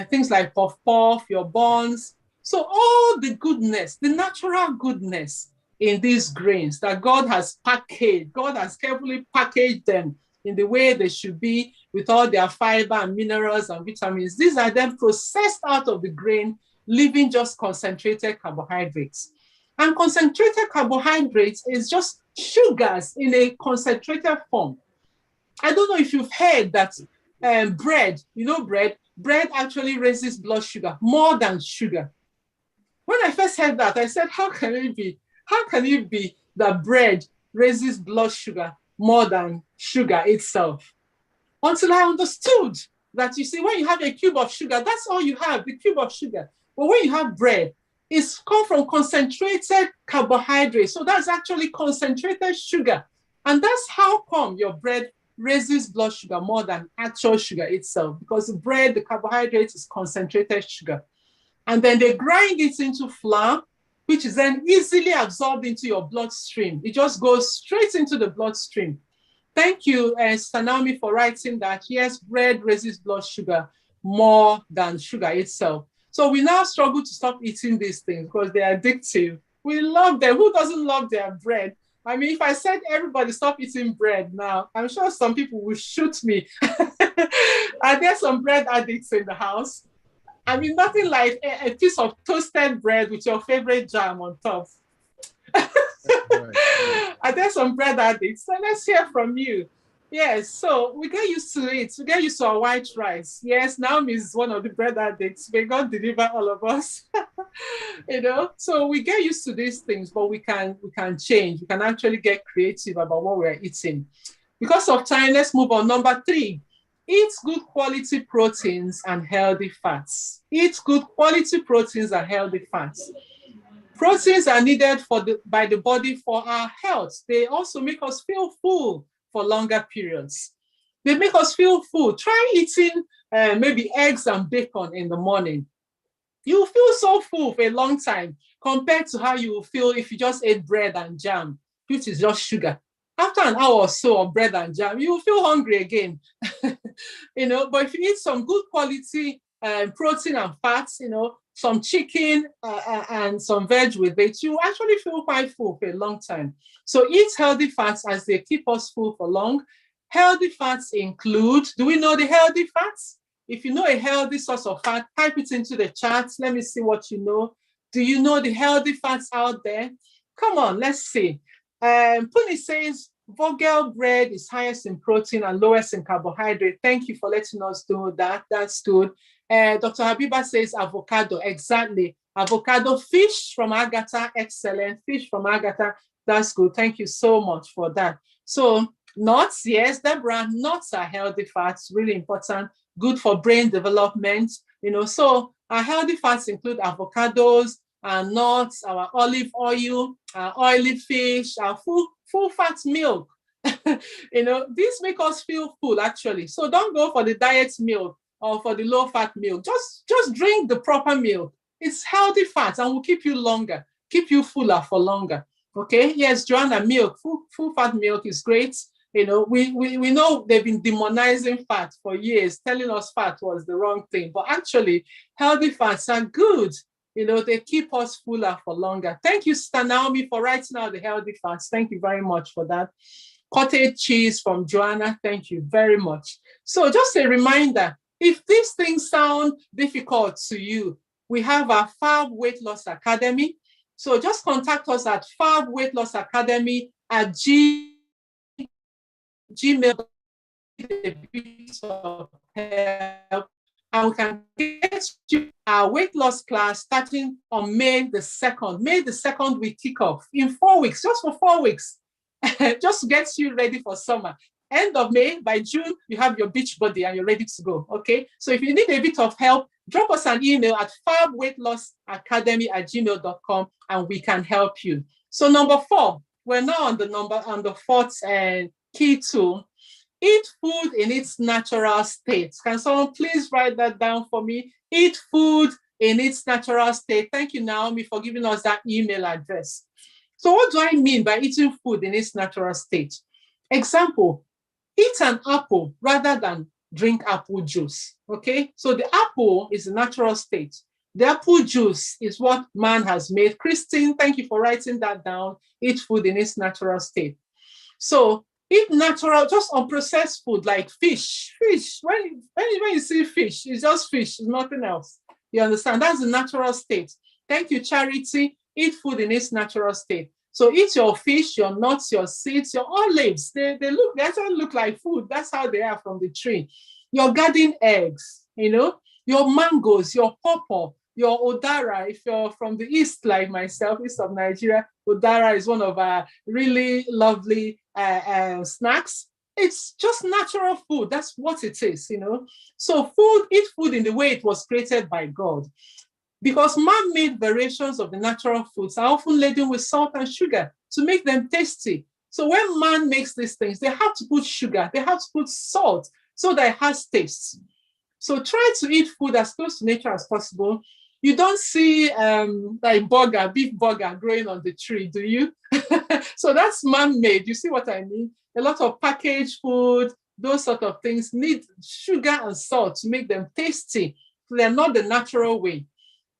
S2: things like puff puff, your buns. So all the goodness, the natural goodness in these grains that God has packaged, God has carefully packaged them in the way they should be with all their fiber and minerals and vitamins. These are then processed out of the grain, leaving just concentrated carbohydrates. And concentrated carbohydrates is just sugars in a concentrated form. I don't know if you've heard that bread, you know, bread actually raises blood sugar more than sugar. When I first heard that, I said, how can it be? How can it be that bread raises blood sugar more than sugar itself? Until I understood that, you see, when you have a cube of sugar, that's all you have, the cube of sugar. But when you have bread, it's come from concentrated carbohydrates. So that's actually concentrated sugar. And that's how come your bread raises blood sugar more than actual sugar itself, because the bread, the carbohydrates is concentrated sugar. And then they grind it into flour. which is then easily absorbed into your bloodstream. It just goes straight into the bloodstream. Thank you, Sanami, for writing that. Yes, bread raises blood sugar more than sugar itself. So we now struggle to stop eating these things because they're addictive. We love them. Who doesn't love their bread? I mean, if I said everybody stop eating bread now, I'm sure some people will shoot me. Are there some bread addicts in the house? I mean, nothing like a piece of toasted bread with your favorite jam on top. Right. Are there some bread addicts? So let's hear from you. Yes, so we get used to it. We get used to our white rice. Yes, Naomi is one of the bread addicts. May God deliver all of us. So we get used to these things, but we can change. We can actually get creative about what we're eating. Because of time, let's move on. Number 3, eat good quality proteins and healthy fats. Eat good quality proteins and healthy fats. Proteins are needed by the body for our health. They also make us feel full for longer periods. They make us feel full. Try eating maybe eggs and bacon in the morning. You will feel so full for a long time compared to how you will feel if you just ate bread and jam, which is just sugar. After an hour or so of bread and jam, you will feel hungry again. But if you eat some good quality protein and fats, some chicken and some veg with it, you actually feel quite full for a long time. So eat healthy fats as they keep us full for long. Healthy fats include, do we know the healthy fats? If you know a healthy source of fat, type it into the chat. Let me see what you know. Do you know the healthy fats out there? Come on, let's see. Puni says, Vogel bread is highest in protein and lowest in carbohydrate. Thank you for letting us know that. That's good. Dr. Habiba says avocado. Exactly. Avocado. Fish from Agatha. Excellent. Fish from Agatha. That's good. Thank you so much for that. So nuts. Yes, Deborah. Nuts are healthy fats. Really important. Good for brain development. So our healthy fats include avocados, our nuts, our olive oil, our oily fish, our full fat milk. These make us feel full actually. So don't go for the diet milk or for the low fat milk. Just drink the proper milk. It's healthy fats and will keep you longer, keep you fuller for longer. Okay. Yes, Joanna, milk, full fat milk is great. We know they've been demonizing fat for years, telling us fat was the wrong thing. But actually, healthy fats are good. They keep us fuller for longer. Thank you, Naomi, for writing out the healthy fats. Thank you very much for that. Cottage cheese from Joanna. Thank you very much. So just a reminder, if these things sound difficult to you, we have our FAB Weight Loss Academy. So just contact us at fabweightlossacademy@gmail.com and we can get you our weight loss class starting on May the 2nd. May the 2nd we kick off in 4 weeks, just for 4 weeks, just to get you ready for summer. End of May, by June, you have your beach body and you're ready to go, okay? So if you need a bit of help, drop us an email at fabweightlossacademy@gmail.com and we can help you. So number 4, we're now on the 4th key tool. Eat food in its natural state. Can someone please write that down for me? Eat food in its natural state. Thank you, Naomi, for giving us that email address. So what do I mean by eating food in its natural state? Example, eat an apple rather than drink apple juice, okay? So the apple is the natural state. The apple juice is what man has made. Christine, thank you for writing that down. Eat food in its natural state. So eat natural, just unprocessed food like fish. Fish, when you see fish, it's just fish, it's nothing else. You understand? That's the natural state. Thank you, Charity. Eat food in its natural state. So eat your fish, your nuts, your seeds, your olives. They actually look like food. That's how they are from the tree. Your garden eggs, your mangoes, your pawpaw, your udara. If you're from the east, like myself, east of Nigeria, udara is one of our really lovely snacks. It's just natural food. That's what it is, So eat food in the way it was created by God. Because man-made variations of the natural foods are often laden with salt and sugar to make them tasty. So when man makes these things, they have to put sugar, they have to put salt so that it has taste. So try to eat food as close to nature as possible. You don't see like beef burger growing on the tree, do you? So that's man-made. You see what I mean? A lot of packaged food, those sort of things need sugar and salt to make them tasty. So they're not the natural way.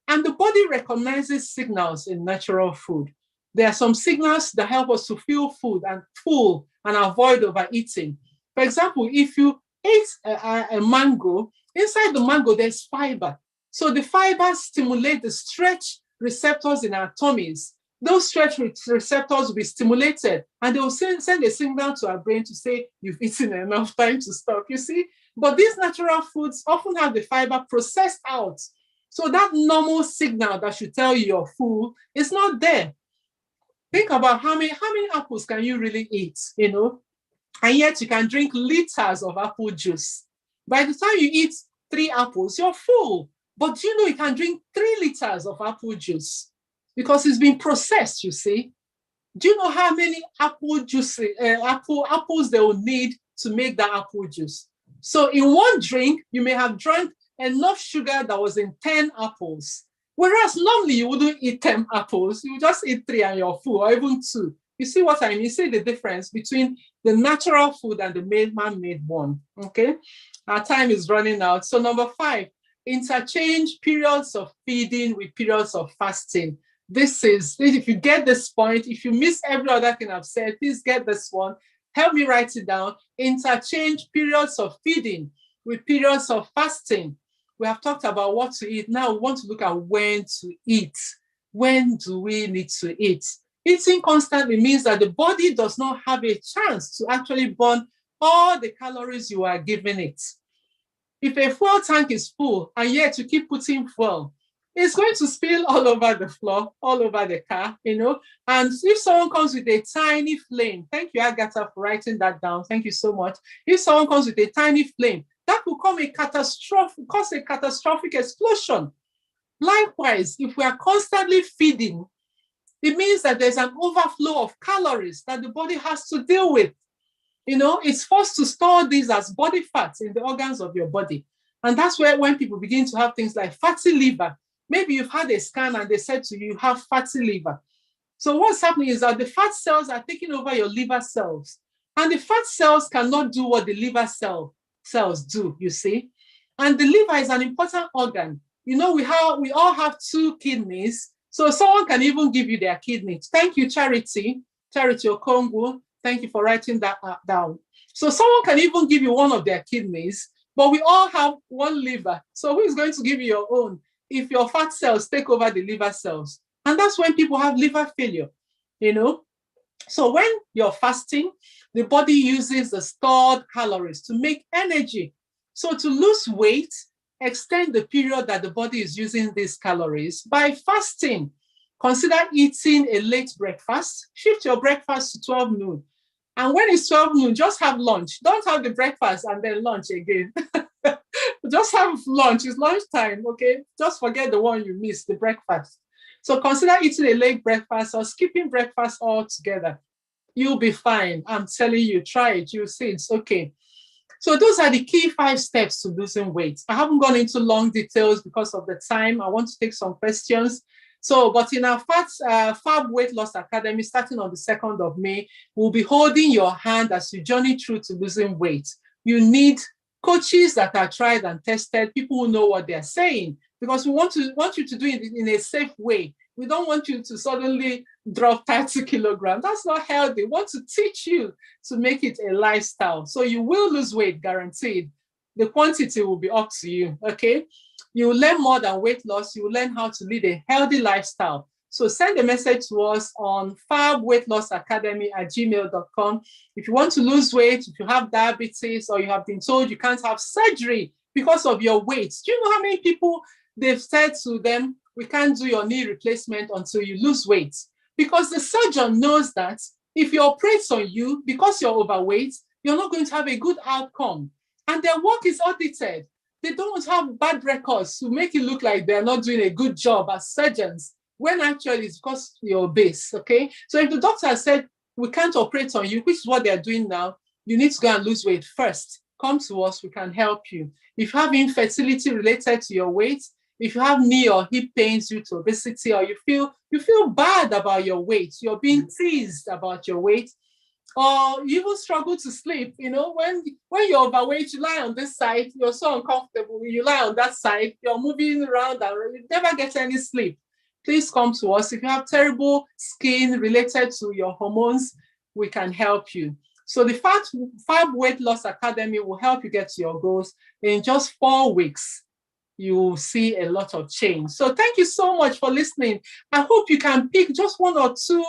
S2: And the body recognizes signals in natural food. There are some signals that help us to feel full and avoid overeating. For example, if you eat a mango, inside the mango, there's fiber. So the fibers stimulate the stretch receptors in our tummies. Those stretch receptors will be stimulated and they will send a signal to our brain to say, you've eaten enough, time to stop, you see? But these natural foods often have the fiber processed out. So that normal signal that should tell you you're full is not there. Think about how many apples can you really eat, you know? And yet you can drink liters of apple juice. By the time you eat 3 apples, you're full. But you know you can drink 3 liters of apple juice because it's been processed, you see. Do you know how many apples they will need to make that apple juice? So in one drink, you may have drunk enough sugar that was in 10 apples. Whereas normally you wouldn't eat 10 apples, you just eat 3 and you're full, or even 2. You see what I mean? You see the difference between the natural food and the man-made one, okay? Our time is running out. So number 5, interchange periods of feeding with periods of fasting. This is, if you get this point, if you miss every other thing I've said, please get this one. Help me write it down. Interchange periods of feeding with periods of fasting. We have talked about what to eat. Now we want to look at when to eat. When do we need to eat? Eating constantly means that the body does not have a chance to actually burn all the calories you are giving it. If a fuel tank is full and yet you keep putting fuel, it's going to spill all over the floor, all over the car, you know. And if someone comes with a tiny flame, thank you, Agatha, for writing that down. Thank you so much. If someone comes with a tiny flame, that could cause a catastrophic explosion. Likewise, if we are constantly feeding, it means that there's an overflow of calories that the body has to deal with. You know, it's forced to store these as body fats in the organs of your body. And that's where when people begin to have things like fatty liver, maybe you've had a scan and they said to you, you have fatty liver. So what's happening is that the fat cells are taking over your liver cells. And the fat cells cannot do what the liver cells do, you see. And the liver is an important organ. You know, we all have 2 kidneys. So someone can even give you their kidneys. Thank you, Charity Okongwu. Thank you for writing that down. So someone can even give you one of their kidneys, but we all have one liver. So who is going to give you your own if your fat cells take over the liver cells? And that's when people have liver failure, you know. So when you're fasting, the body uses the stored calories to make energy. So to lose weight, extend the period that the body is using these calories by fasting. Consider eating a late breakfast. Shift your breakfast to 12 noon. And when it's 12 noon, just have lunch. Don't have the breakfast and then lunch again. Just have lunch. It's lunchtime, okay? Just forget the one you missed, the breakfast. So consider eating a late breakfast or skipping breakfast altogether. You'll be fine. I'm telling you, try it. You'll see it's okay. So those are the key 5 steps to losing weight. I haven't gone into long details because of the time. I want to take some questions. So, but in our Fab Weight Loss Academy, starting on the 2nd of May, we'll be holding your hand as you journey through to losing weight. You need coaches that are tried and tested, people who know what they're saying, because we want you to do it in a safe way. We don't want you to suddenly drop 30 kilograms. That's not healthy. We want to teach you to make it a lifestyle. So you will lose weight, guaranteed. The quantity will be up to you, okay? You will learn more than weight loss. You will learn how to lead a healthy lifestyle. So send a message to us on fabweightlossacademy@gmail.com. If you want to lose weight, if you have diabetes, or you have been told you can't have surgery because of your weight. Do you know how many people they've said to them, we can't do your knee replacement until you lose weight? Because the surgeon knows that if he operates on you because you're overweight, you're not going to have a good outcome. And their work is audited. They don't have bad records to make it look like they're not doing a good job as surgeons, when actually it's because you're obese, okay? So if the doctor said, we can't operate on you, which is what they're doing now, you need to go and lose weight first. Come to us, we can help you. If you have infertility related to your weight, if you have knee or hip pains due to obesity, or you feel bad about your weight, you're being teased about your weight, or you even struggle to sleep, when you're overweight, you lie on this side, you're so uncomfortable, you lie on that side, you're moving around and you never get any sleep. Please come to us. If you have terrible skin related to your hormones, we can help you. So the Fab Weight Loss Academy will help you get to your goals. In just 4 weeks, you will see a lot of change. So thank you so much for listening. I hope you can pick just 1 or 2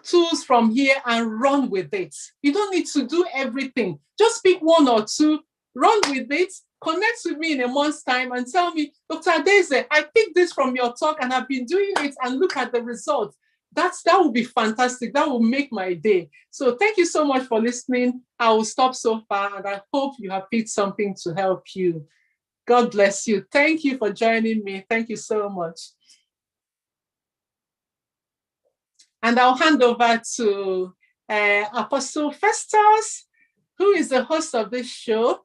S2: tools from here and run with it. You don't need to do everything. Just pick 1 or 2, run with it, connect with me in a month's time and tell me, Dr. Adeze, I picked this from your talk and I've been doing it, and look at the results. That will be fantastic. That will make my day. So thank you so much for listening. I will stop so far, and I hope you have picked something to help you. God bless you. Thank you for joining me. Thank you so much. And I'll hand over to Apostle Festus, who is the host of this show.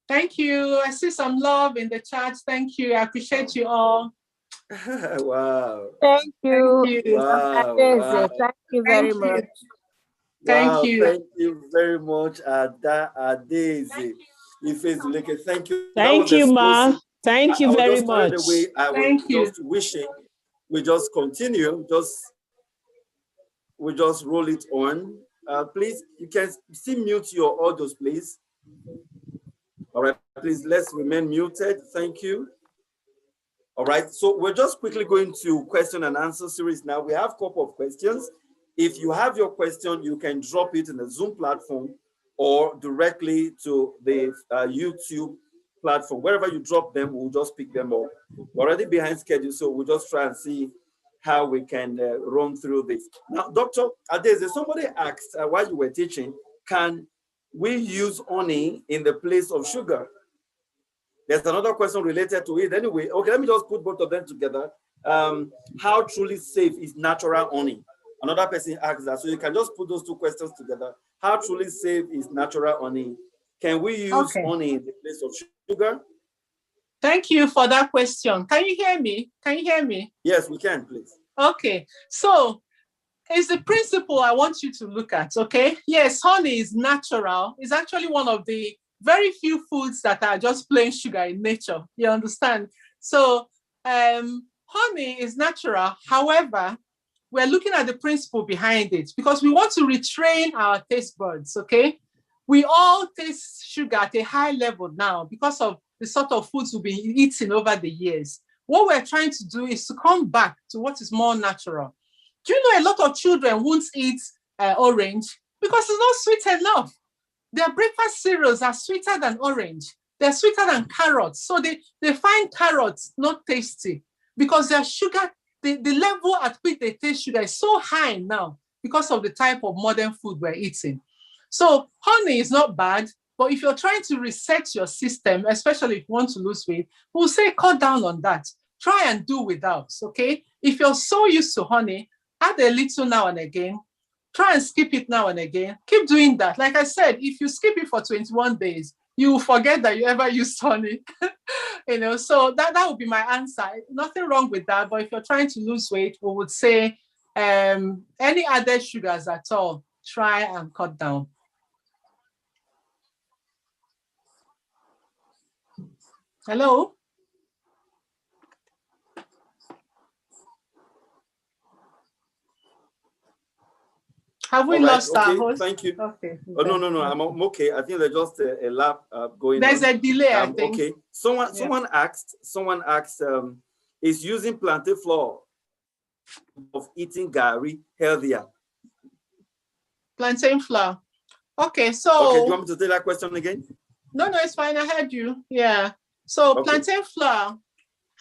S2: Thank you. I see some love in the chat. Thank you. I appreciate you all.
S1: Wow.
S3: Thank you.
S1: Wow. Wow.
S3: Thank you very much.
S2: Thank you.
S1: Thank you very much, Adeze. Thank you.
S4: Thank you, Ma. Thank you very much.
S1: I was just wishing we just continue. We just roll it on. Please, you can still mute your audios, please. All right, please, let's remain muted. Thank you. All right, so we're just quickly going to question and answer series now. We have a couple of questions. If you have your question, you can drop it in the Zoom platform or directly to the YouTube platform. Wherever you drop them, we'll just pick them up. We're already behind schedule, so we'll just try and see how we can run through this. Now, Dr. Adeze, somebody asked while you were teaching, can we use honey in the place of sugar? There's another question related to it. Anyway, okay, let me just put both of them together. How truly safe is natural honey? Another person asked that. So you can just put those 2 questions together. How truly safe is natural honey? Can we use honey in the place of sugar?
S2: Thank you for that question. Can you hear me? Can you hear me?
S1: Yes, we can, please.
S2: Okay, so it's the principle I want you to look at, okay? Yes, honey is natural. It's actually one of the very few foods that are just plain sugar in nature. You understand? So honey is natural. However, we're looking at the principle behind it because we want to retrain our taste buds, okay? We all taste sugar at a high level now because of the sort of foods we've been eating over the years. What we're trying to do is to come back to what is more natural. Do you know a lot of children won't eat orange because it's not sweet enough? Their breakfast cereals are sweeter than orange. They're sweeter than carrots. So they find carrots not tasty because their sugar, the level at which they taste sugar is so high now because of the type of modern food we're eating. So honey is not bad, but if you're trying to reset your system, especially if you want to lose weight, we'll say cut down on that. Try and do without, okay? If you're so used to honey, add a little now and again. Try and skip it now and again. Keep doing that. Like I said, if you skip it for 21 days, you will forget that you ever used honey. So that would be my answer. Nothing wrong with that. But if you're trying to lose weight, we would say any added sugars at all, try and cut down. Hello? Have we lost our host?
S1: Thank you.
S2: Okay.
S1: Oh, no, I'm okay. I think there's just a lap going
S2: There's
S1: on.
S2: a delay, I think.
S1: Okay. Someone asked, is using plantain flour of eating gari healthier?
S2: Plantain flour. Okay, so.
S1: Okay, do you want me to take that question again?
S2: No, it's fine. I heard you. Yeah. So plantain flour,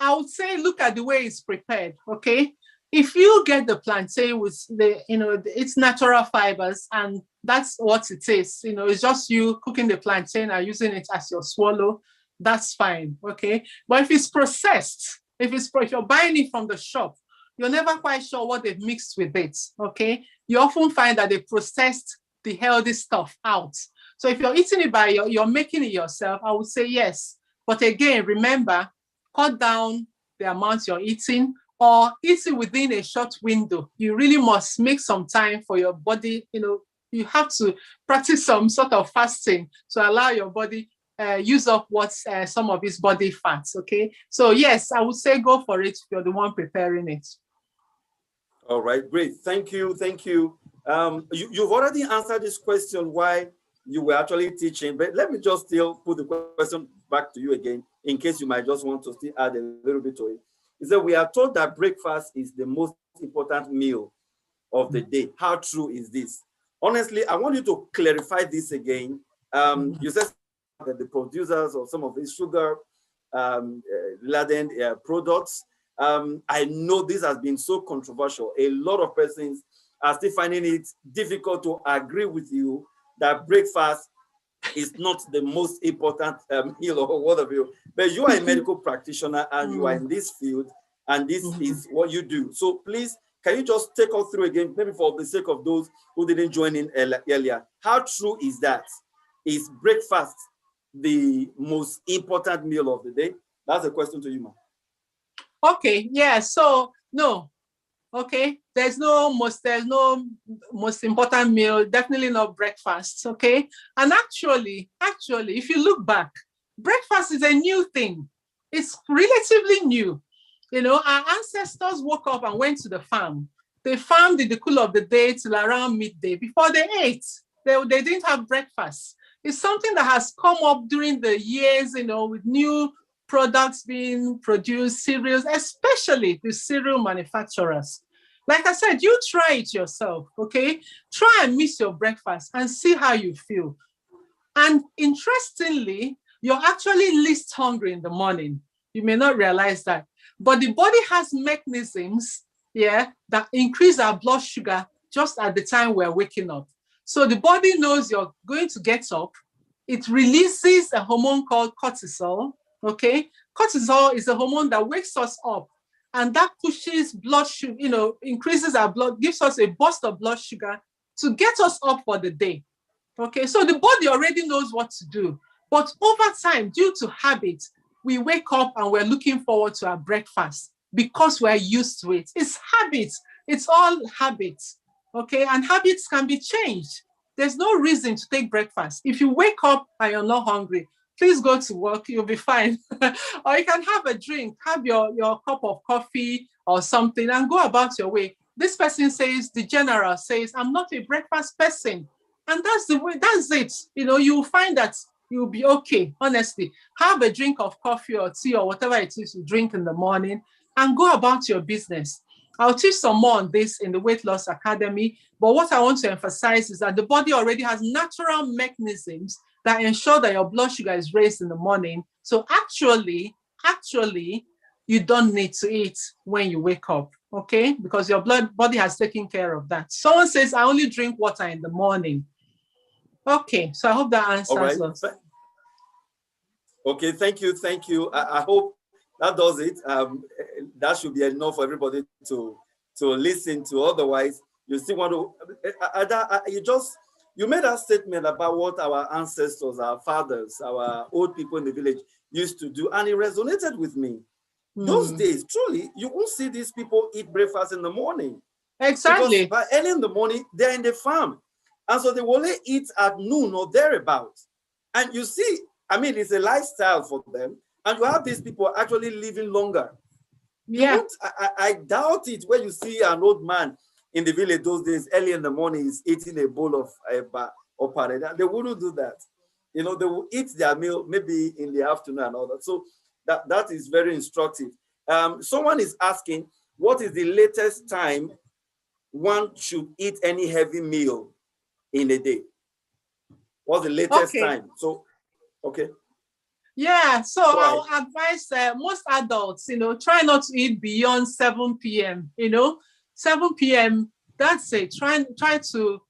S2: I would say look at the way it's prepared, okay? If you get the plantain with its natural fibers, and that's what it is, it's just you cooking the plantain and using it as your swallow, that's fine, okay? But if it's processed, if you're buying it from the shop, you're never quite sure what they've mixed with it, okay? You often find that they processed the healthy stuff out. So if you're eating it by you're making it yourself, I would say yes. But again, remember, cut down the amount you're eating or eat it within a short window. You really must make some time for your body. You have to practice some sort of fasting to allow your body use up what's some of its body fats, okay? So yes, I would say go for it if you're the one preparing it.
S1: All right, great. Thank you. You've already answered this question why you were actually teaching, but let me just still put the question back to you again, in case you might just want to still add a little bit to it. Is that we are told that breakfast is the most important meal of the day. How true is this? Honestly, I want you to clarify this again. You said that the producers of some of these sugar laden products, I know this has been so controversial. A lot of persons are still finding it difficult to agree with you that breakfast is not the most important meal or whatever. But you are a medical practitioner and you are in this field, and this is what you do. So please, can you just take us through again, maybe for the sake of those who didn't join in earlier, how true is that? Is breakfast the most important meal of the day? That's a question to you, ma'am.
S2: Okay, yeah, so no, okay, there's no most important meal, definitely not breakfast, okay? And actually, if you look back, breakfast is a new thing. It's relatively new. Our ancestors woke up and went to the farm. They farmed in the cool of the day till around midday. Before they ate, they didn't have breakfast. It's something that has come up during the years, with new products being produced, cereals, especially the cereal manufacturers. Like I said, you try it yourself, okay? Try and miss your breakfast and see how you feel. And interestingly, you're actually least hungry in the morning. You may not realize that. But the body has mechanisms, that increase our blood sugar just at the time we're waking up. So the body knows you're going to get up. It releases a hormone called cortisol, okay? Cortisol is a hormone that wakes us up, and that pushes blood sugar, increases our blood, gives us a burst of blood sugar to get us up for the day. Okay, so the body already knows what to do. But over time, due to habit, we wake up and we're looking forward to our breakfast because we're used to it. It's habits. It's all habits. Okay, and habits can be changed. There's no reason to take breakfast. If you wake up and you're not hungry, please go to work, you'll be fine. Or you can have a drink, have your cup of coffee or something and go about your way. This person says, the general says, I'm not a breakfast person. And that's the way, that's it. You'll find that you'll be okay, honestly. Have a drink of coffee or tea or whatever it is you drink in the morning and go about your business. I'll teach some more on this in the Weight Loss Academy. But what I want to emphasize is that the body already has natural mechanisms that ensure that your blood sugar is raised in the morning. So actually, you don't need to eat when you wake up, okay? Because your body has taken care of that. Someone says, I only drink water in the morning. Okay, so I hope that answers us.
S1: Okay, thank you. I hope that does it. That should be enough for everybody to listen to. Otherwise, you still want to, you made a statement about what our ancestors, our fathers, our old people in the village used to do, and it resonated with me. Those days, truly, you won't see these people eat breakfast in the morning.
S2: Exactly.
S1: Because by early in the morning, they're in the farm. And so they will only eat at noon or thereabouts. And you see, it's a lifestyle for them. And you have these people actually living longer.
S2: Yeah.
S1: I doubt it when you see an old man in the village those days, early in the morning, is eating a bowl of or parada. They wouldn't do that. They will eat their meal maybe in the afternoon and all that. So that is very instructive. Someone is asking, what is the latest time one should eat any heavy meal in a day? What's the latest time? So, okay.
S2: Yeah, so I'll advise most adults, try not to eat beyond 7 p.m. 7 p.m. That's it. Try to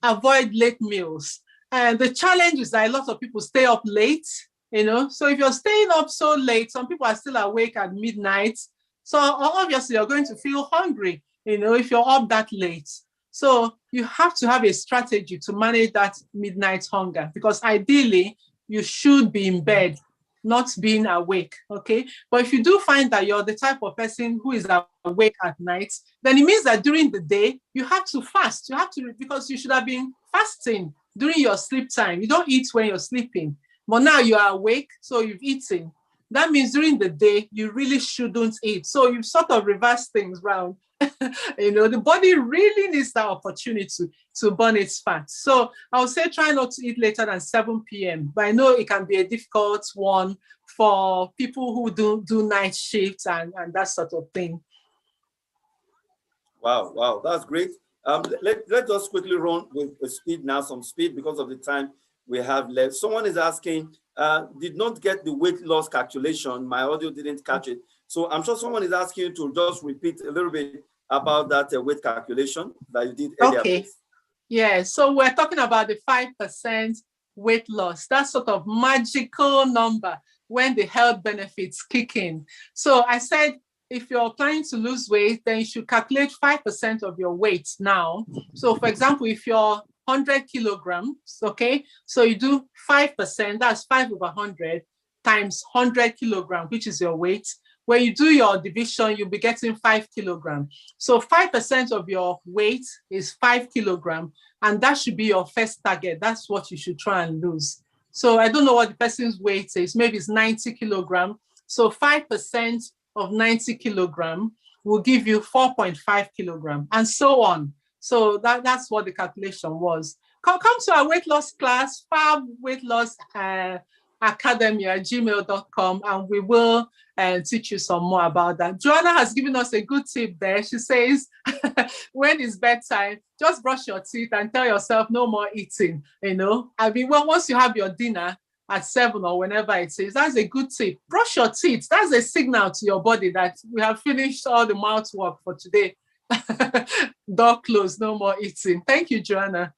S2: avoid late meals. And the challenge is that a lot of people stay up late. So if you're staying up so late, some people are still awake at midnight. So obviously you're going to feel hungry, if you're up that late. So you have to have a strategy to manage that midnight hunger, because ideally you should be in bed, not being awake, okay? But if you do find that you're the type of person who is awake at night, then it means that during the day, you have to fast. You have to, because you should have been fasting during your sleep time. You don't eat when you're sleeping, but now you are awake, so you've eaten. That means during the day, you really shouldn't eat. So you've sort of reversed things round. The body really needs that opportunity to burn its fat. So I would say try not to eat later than 7 p.m. But I know it can be a difficult one for people who do night shifts and that sort of thing.
S1: Wow, that's great. Let's just quickly run with speed now, some speed because of the time we have left. Someone is asking, did not get the weight loss calculation. My audio didn't catch it. So I'm sure someone is asking you to just repeat a little bit about that weight calculation that you did earlier.
S2: Okay.
S1: Please.
S2: Yeah, so we're talking about the 5% weight loss. That sort of magical number when the health benefits kick in. So I said, if you're planning to lose weight, then you should calculate 5% of your weight now. So for example, if you're 100 kilograms, okay, so you do 5%, that's 5 over 100 times 100 kilograms, which is your weight. When you do your division, you'll be getting 5 kilograms. So 5% of your weight is 5 kilograms, and that should be your first target. That's what you should try and lose. So I don't know what the person's weight is. Maybe it's 90 kilograms. So 5% of 90 kilograms will give you 4.5 kilograms, and so on. So that's what the calculation was. Come to our weight loss class, Fab Weight Loss Academy at gmail.com, and we will teach you some more about that. Joanna has given us a good tip there. She says, when it's bedtime, just brush your teeth and tell yourself no more eating. I mean, well, once you have your dinner at 7 or whenever it is, that's a good tip. Brush your teeth. That's a signal to your body that we have finished all the mouth work for today. Door closed, no more eating. Thank you, Joanna.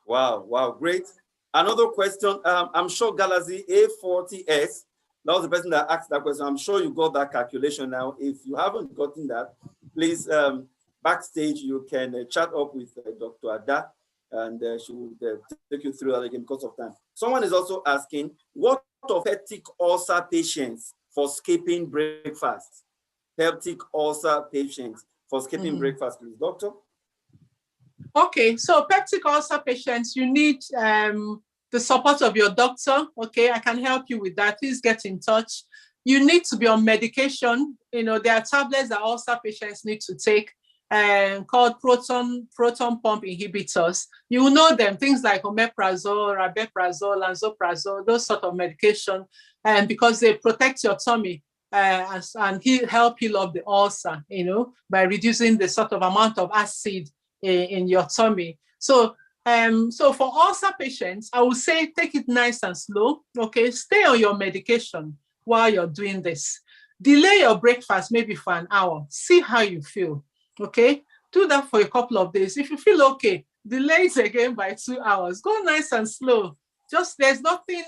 S1: Wow, great. Another question, I'm sure Galaxy A40S, that was the person that asked that question. I'm sure you got that calculation now. If you haven't gotten that, please, backstage, you can chat up with Dr. Ada, and she will take you through that again because of time. Someone is also asking, what of peptic ulcer patients for skipping breakfast? Peptic ulcer patients for skipping breakfast, please, doctor.
S2: Okay, so peptic ulcer patients, you need the support of your doctor. Okay, I can help you with that. Please get in touch. You need to be on medication. There are tablets that ulcer patients need to take called proton pump inhibitors. You will know them, things like omeprazole, rabeprazole, lansoprazole, those sort of medication, and because they protect your tummy and help heal up the ulcer, by reducing the sort of amount of acid in your tummy. So for ulcer patients, I would say take it nice and slow. Okay, stay on your medication while you're doing this. Delay your breakfast maybe for an hour. See how you feel. Okay, do that for a couple of days. If you feel okay, delay it again by 2 hours. Go nice and slow. There's nothing.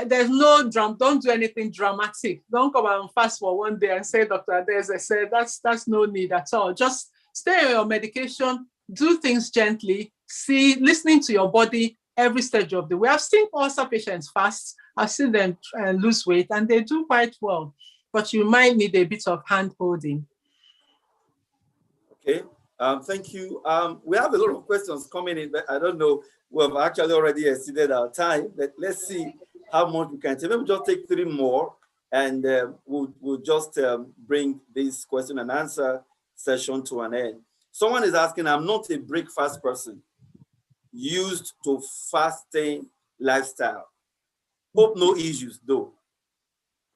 S2: There's no don't do anything dramatic. Don't come and fast for one day and say, Dr. Ades, I said that's no need at all. Just stay on your medication, do things gently, listening to your body every stage of the way. I've seen ulcer patients fast, I've seen them lose weight, and they do quite well, but you might need a bit of hand holding.
S1: Okay, thank you. We have a lot of questions coming in, but I don't know, we've actually already exceeded our time, but let's see how much we can take. Maybe just take 3 more, and we'll just bring this question and answer session to an end. Someone is asking, I'm not a breakfast person, used to fasting lifestyle. Hope no issues though.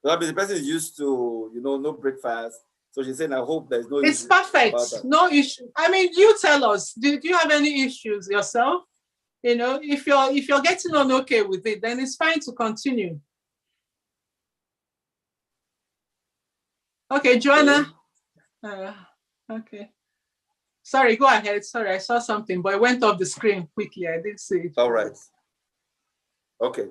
S1: The person is used to, no breakfast. So she's saying, I hope there's no
S2: It's
S1: issue.
S2: perfect, no issue. I mean, you tell us, do you have any issues yourself? If you're getting on okay with it, then it's fine to continue. Okay, Joanna. Okay. Sorry, go ahead. Sorry, I saw something, but it went off the screen quickly. I didn't see it.
S1: All right. Okay.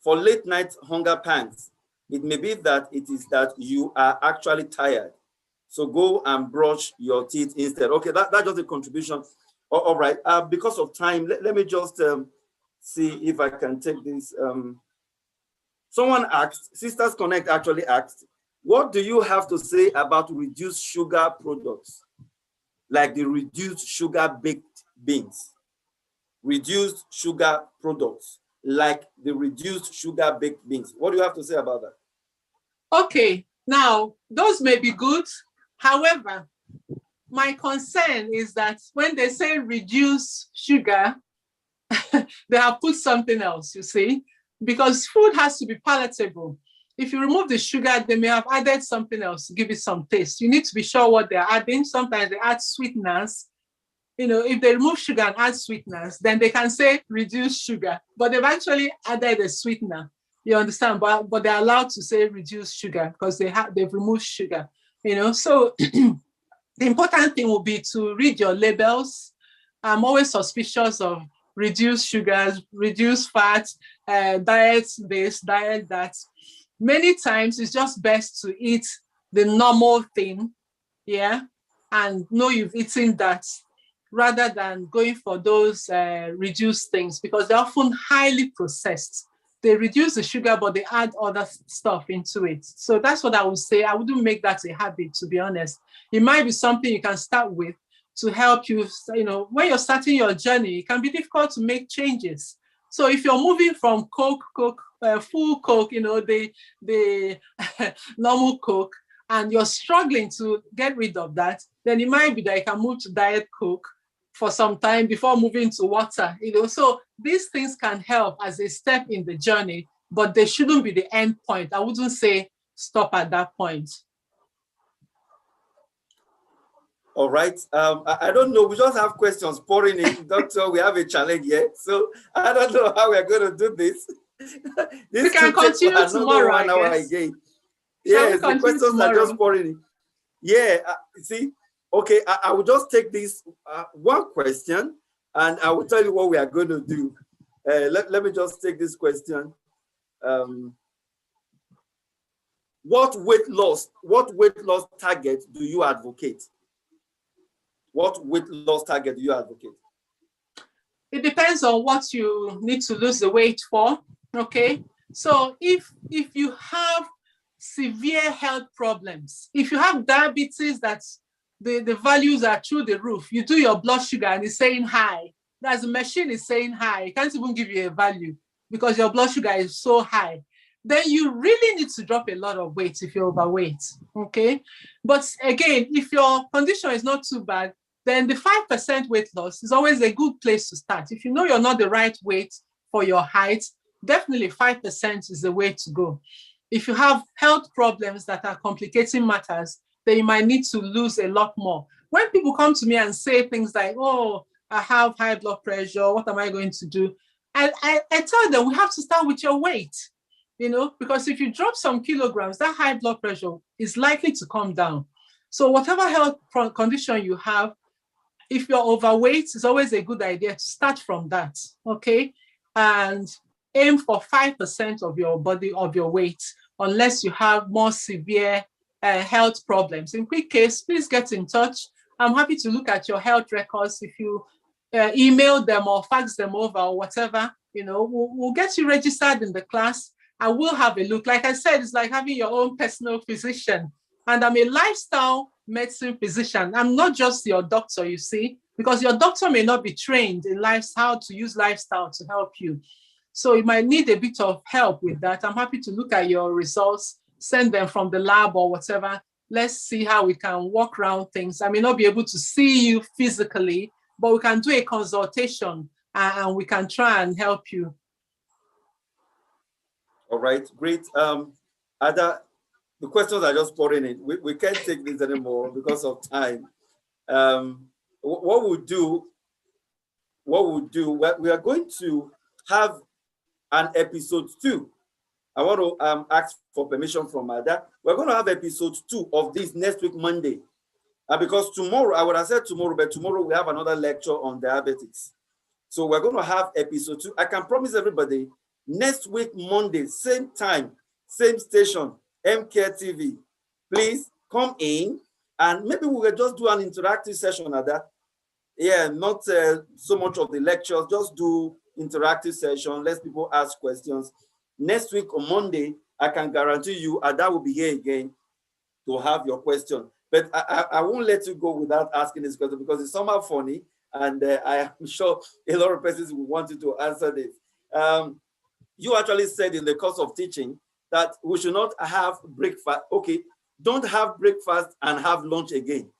S1: For late night hunger pangs, It may be that it is that you are actually tired. So go and brush your teeth instead. Okay, that's just a contribution. All right, because of time, let me just see if I can take this. Someone asked, Sisters Connect actually asked, what do you have to say about reduced sugar products, like the reduced sugar baked beans? Reduced sugar products, like the reduced sugar baked beans. What do you have to say about that?
S2: Okay, now those may be good. However, my concern is that when they say reduce sugar, they have put something else, you see, because food has to be palatable. If you remove the sugar, they may have added something else to give it some taste. You need to be sure what they're adding. Sometimes they add sweeteners. You know, if they remove sugar and add sweeteners, then they can say reduce sugar, but they've actually added a sweetener. You understand? But they're allowed to say reduce sugar because they've removed sugar. You know, so the important thing will be to read your labels. I'm always suspicious of reduced sugars, reduced fat, diet this, diet that. Many times it's just best to eat the normal thing, yeah, and know you've eaten that, rather than going for those reduced things, because they're often highly processed. They reduce the sugar, but they add other stuff into it. So that's what I would say. I wouldn't make that a habit, to be honest. It might be something you can start with to help you, you know, when you're starting your journey, it can be difficult to make changes. So if you're moving from full Coke, you know, the normal Coke, and you're struggling to get rid of that, then it might be that you can move to Diet Coke for some time before moving to water, you know. So these things can help as a step in the journey, but they shouldn't be the end point. I wouldn't say stop at that point.
S1: All right. I don't know. We just have questions pouring in. Doctor, we have a challenge here. So I don't know how we're going to do this.
S2: We can continue tomorrow, I guess.
S1: Again. Yes, the questions tomorrow? Are just pouring in. Yeah, see, okay, I will just take this one question and I will tell you what we are going to do. Let me just take this question. What weight loss target do you advocate? What weight loss target do you advocate?
S2: It depends on what you need to lose the weight for, okay? So if you have severe health problems, if you have diabetes that the values are through the roof, you do your blood sugar and it's saying high, that's the machine is saying high, it can't even give you a value because your blood sugar is so high, then you really need to drop a lot of weight if you're overweight, okay? But again, if your condition is not too bad, then the 5% weight loss is always a good place to start. If you know you're not the right weight for your height, definitely 5% is the way to go. If you have health problems that are complicating matters, then you might need to lose a lot more. When people come to me and say things like, oh, I have high blood pressure, what am I going to do? I tell them we have to start with your weight, you know, because if you drop some kilograms, that high blood pressure is likely to come down. So whatever health condition you have, if you're overweight, it's always a good idea to start from that, okay? And aim for 5% of your body, of your weight, unless you have more severe health problems. In quick case, please get in touch. I'm happy to look at your health records. If you email them or fax them over or whatever, you know, we'll get you registered in the class. I will have a look. Like I said, it's like having your own personal physician. And I'm a lifestyle medicine physician. I'm not just your doctor, you see, because your doctor may not be trained in how to use lifestyle to help you. So you might need a bit of help with that. I'm happy to look at your results, send them from the lab or whatever. Let's see how we can walk around things. I may not be able to see you physically, but we can do a consultation and we can try and help you.
S1: All right, great. Ada, the questions are just pouring in. We can't take this anymore because of time. What we'll do, we are going to have an episode 2. I want to ask for permission from Ada. We're going to have episode 2 of this next week, Monday. Because tomorrow, I would have said tomorrow, but tomorrow we have another lecture on diabetics. So we're going to have episode 2. I can promise everybody, next week, Monday, same time, same station, MCare TV. Please come in, and maybe we will just do an interactive session at that. Yeah, not so much of the lectures, just do interactive session, let people ask questions. Next week on Monday, I can guarantee you Ada will be here again to have your question. But I won't let you go without asking this question because it's somehow funny, and I am sure a lot of persons will want you to answer this. You actually said in the course of teaching that we should not have breakfast. Okay, don't have breakfast and have lunch again.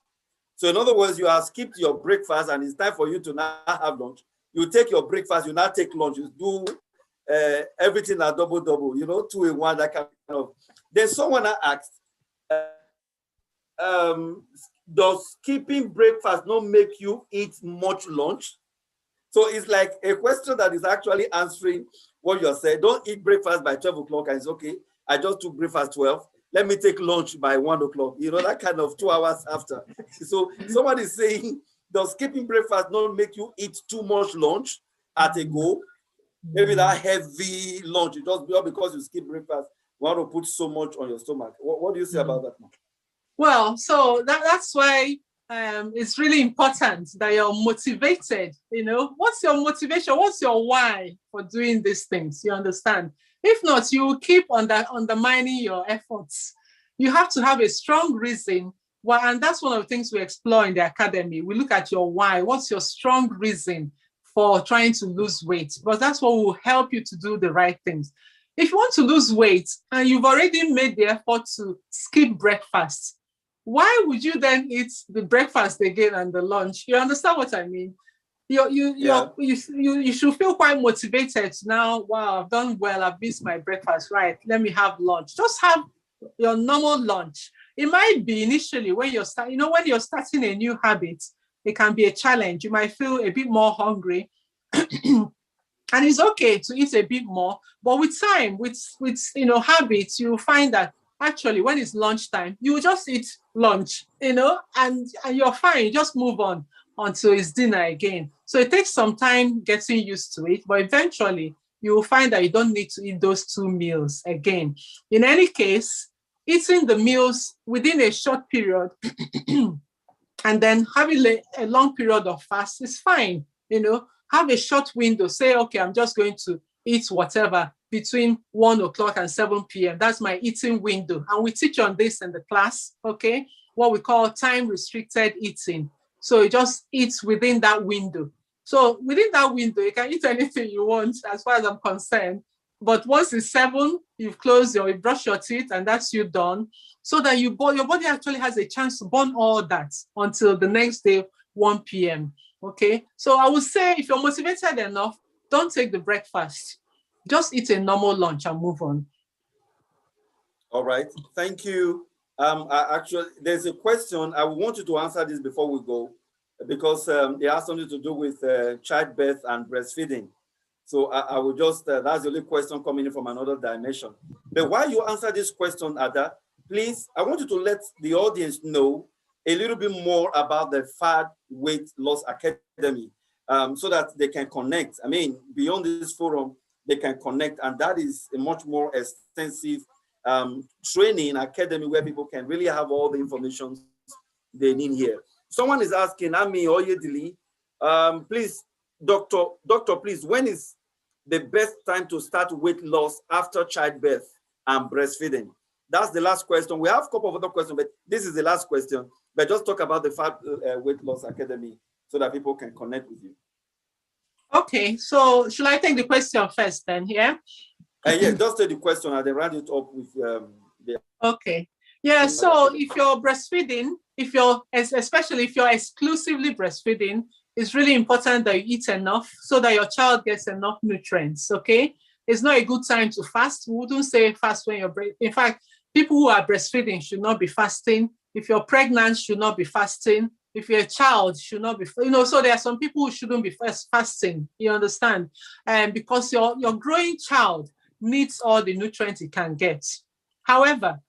S1: So in other words, you have skipped your breakfast and it's time for you to now have lunch. You take your breakfast, you now take lunch, you do everything at double, you know, 2 in 1, that kind of. Then someone asked, does skipping breakfast not make you eat much lunch? So it's like a question that is actually answering what you're saying. Don't eat breakfast by 12 o'clock and it's okay. I just took breakfast 12. Let me take lunch by 1 o'clock. You know, that kind of 2 hours after. So someone is saying, does skipping breakfast not make you eat too much lunch at a go? Maybe that heavy lunch, just because you skip breakfast, you want to put so much on your stomach. What do you say about that, Mom?
S2: Well, so that's why it's really important that you're motivated. You know, what's your motivation? What's your why for doing these things? You understand? If not, you will keep undermining your efforts. You have to have a strong reason. Well, and that's one of the things we explore in the academy. We look at your why. What's your strong reason for trying to lose weight? Because that's what will help you to do the right things. If you want to lose weight and you've already made the effort to skip breakfast, why would you then eat the breakfast again and the lunch? You understand what I mean? You should feel quite motivated now. Wow, I've done well. I've missed my breakfast. Right, let me have lunch. Just have your normal lunch. It might be initially when you're starting, when you're starting a new habit, it can be a challenge. You might feel a bit more hungry. And it's okay to eat a bit more, but with time, with habits, you find that actually when it's lunchtime, you just eat lunch, and you're fine. You just move on until it's dinner again. So it takes some time getting used to it, but eventually you will find that you don't need to eat those 2 meals again. In any case, eating the meals within a short period and then having a long period of fast is fine. Have a short window. Say, okay, I'm just going to eat whatever between 1 o'clock and 7 p.m. That's my eating window. And we teach on this in the class, okay? What we call time-restricted eating. So you just eat within that window. So within that window, you can eat anything you want as far as I'm concerned. But once it's 7, you brush your teeth, and that's you done. So that your body actually has a chance to burn all that until the next day, 1 p.m. Okay? So I would say if you're motivated enough, don't take the breakfast. Just eat a normal lunch and move on.
S1: All right. Thank you. Actually, there's a question. I want you to answer this before we go, because it has something to do with childbirth and breastfeeding. So I will just, that's the only question coming in from another dimension. But while you answer this question, Ada, please, I want you to let the audience know a little bit more about the Fat Weight Loss Academy, so that they can connect. I mean, beyond this forum, they can connect, and that is a much more extensive training academy where people can really have all the information they need here. Someone is asking, Ami Oyedili, please, doctor, please, when is the best time to start weight loss after childbirth and breastfeeding? That's the last question. We have a couple of other questions, but this is the last question. But just talk about the Fat Weight Loss Academy so that people can connect with you.
S2: Okay, so should I take the question first then, yeah?
S1: Yeah, just take the question and then round it up with
S2: Okay. Yeah, so if you're breastfeeding, especially if you're exclusively breastfeeding, it's really important that you eat enough so that your child gets enough nutrients, okay? It's not a good time to fast. We wouldn't say fast when you're in fact, people who are breastfeeding should not be fasting. If you're pregnant, should not be fasting. If you're a child, should not be, so there are some people who shouldn't be fasting, you understand? Because your growing child needs all the nutrients it can get. However,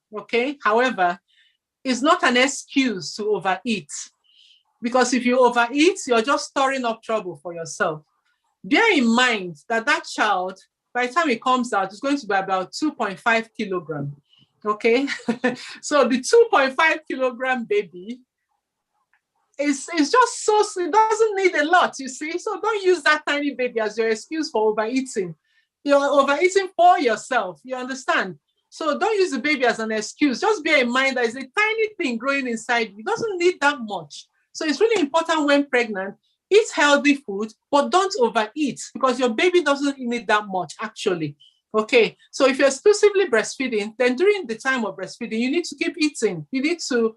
S2: it's not an excuse to overeat. Because if you overeat, you're just storing up trouble for yourself. Bear in mind that child by the time it comes out, it's going to be about 2.5 kilogram. Okay, so the 2.5 kilogram baby is just so, it doesn't need a lot, you see. So don't use that tiny baby as your excuse for overeating. You're overeating for yourself, you understand? So don't use the baby as an excuse. Just bear in mind that it's a tiny thing growing inside you. It doesn't need that much. So it's really important when pregnant, eat healthy food, but don't overeat because your baby doesn't need that much actually. Okay, so if you're exclusively breastfeeding, then during the time of breastfeeding, you need to keep eating. You need to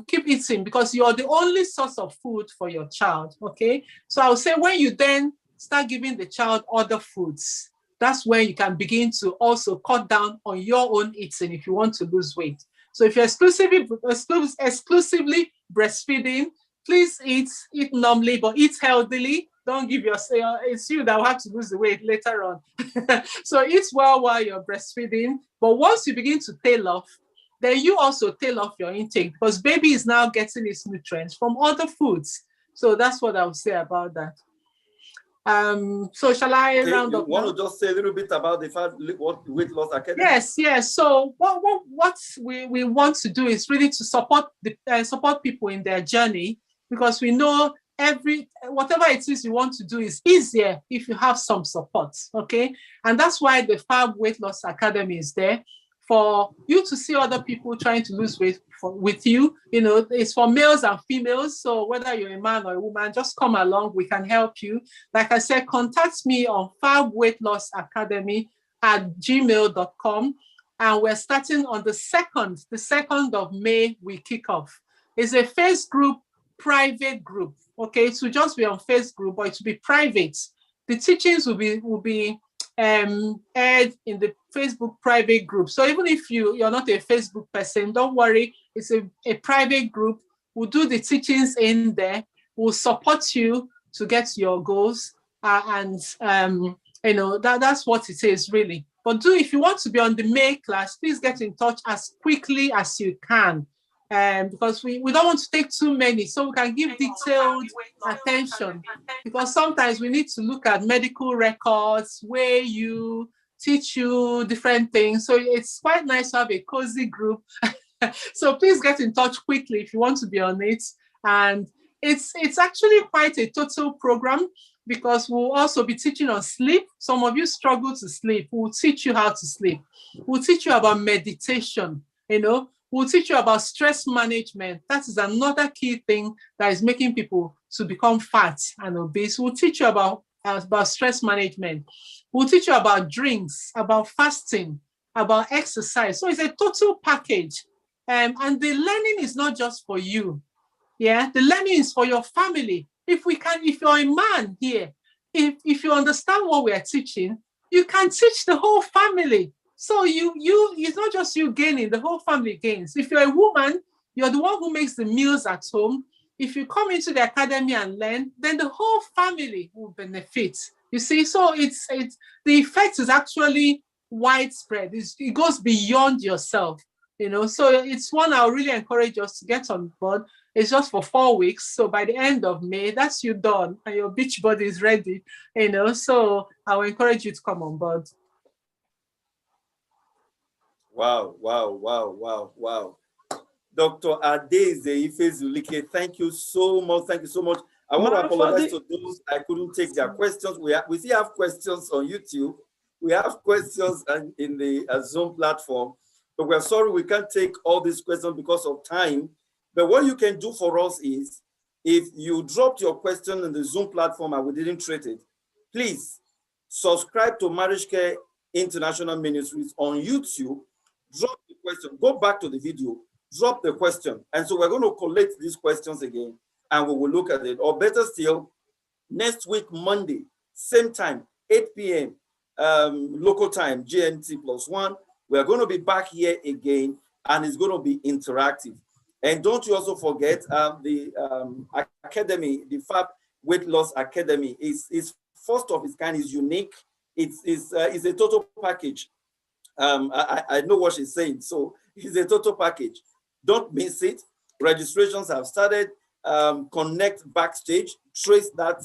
S2: keep eating because you're the only source of food for your child. Okay, so I would say when you then start giving the child other foods, that's when you can begin to also cut down on your own eating if you want to lose weight. So if you're exclusively breastfeeding, please eat normally, but eat healthily. Don't give yourself, it's you that will have to lose the weight later on. So eat well while you're breastfeeding. But once you begin to tail off, then you also tail off your intake because baby is now getting its nutrients from other foods. So that's what I would say about that. So shall I round up?
S1: You want to just say a little bit about the Weight Loss Academy?
S2: Yes. So what we want to do is really to support support people in their journey, because we know whatever it is you want to do is easier if you have some support. Okay, and that's why the Fab Weight Loss Academy is there for you to see other people trying to lose weight with you. You know, it's for males and females. So whether you're a man or a woman, just come along. We can help you. Like I said, contact me on fabweightlossacademy@gmail.com. And we're starting on the 2nd of May, we kick off. It's a Facebook group, private group. Okay, it will just be on Facebook, but it will be private. The teachings will be aired in the Facebook private group. So even if you're not a Facebook person, don't worry. It's a private group. We'll do the teachings in there. We'll support you to get your goals. That's what it is really. But if you want to be on the May class, please get in touch as quickly as you can. Because we don't want to take too many, so we can give detailed attention, because sometimes we need to look at medical records, weigh you, teach you different things. So it's quite nice to have a cozy group. So please get in touch quickly if you want to be on it. And it's actually quite a total program, because we'll also be teaching on sleep. Some of you struggle to sleep. We'll teach you how to sleep. We'll teach you about meditation, We'll teach you about stress management. That is another key thing that is making people to become fat and obese. We'll teach you about stress management. We'll teach you about drinks, about fasting, about exercise. So it's a total package. And the learning is not just for you. Yeah, the learning is for your family. If you're a man here, if you understand what we are teaching, you can teach the whole family. So it's not just you gaining, the whole family gains. If you're a woman, you're the one who makes the meals at home. If you come into the academy and learn, then the whole family will benefit. You see, so it's the effect is actually widespread. It goes beyond yourself, So it's one I'll really encourage us to get on board. It's just for 4 weeks. So by the end of May, that's you done and your beach body is ready, So I'll encourage you to come on board.
S1: Wow. Dr. Adeze Ifezulike, thank you so much. I want to apologize to those I couldn't take their questions. We still have questions on YouTube. We have questions in the Zoom platform, but we're sorry we can't take all these questions because of time. But what you can do for us is, if you dropped your question in the Zoom platform and we didn't treat it, please subscribe to Marriage Care International Ministries on YouTube. Drop the question, go back to the video, drop the question. And so we're going to collect these questions again and we will look at it. Or better still, next week, Monday, same time, 8 p.m. Local time, GMT +1. We're going to be back here again and it's going to be interactive. And don't you also forget the academy, the Fab Weight Loss Academy is first of its kind, is unique. It's a total package. I know what she's saying. So it's a total package. Don't miss it. Registrations have started. Connect backstage. Trace that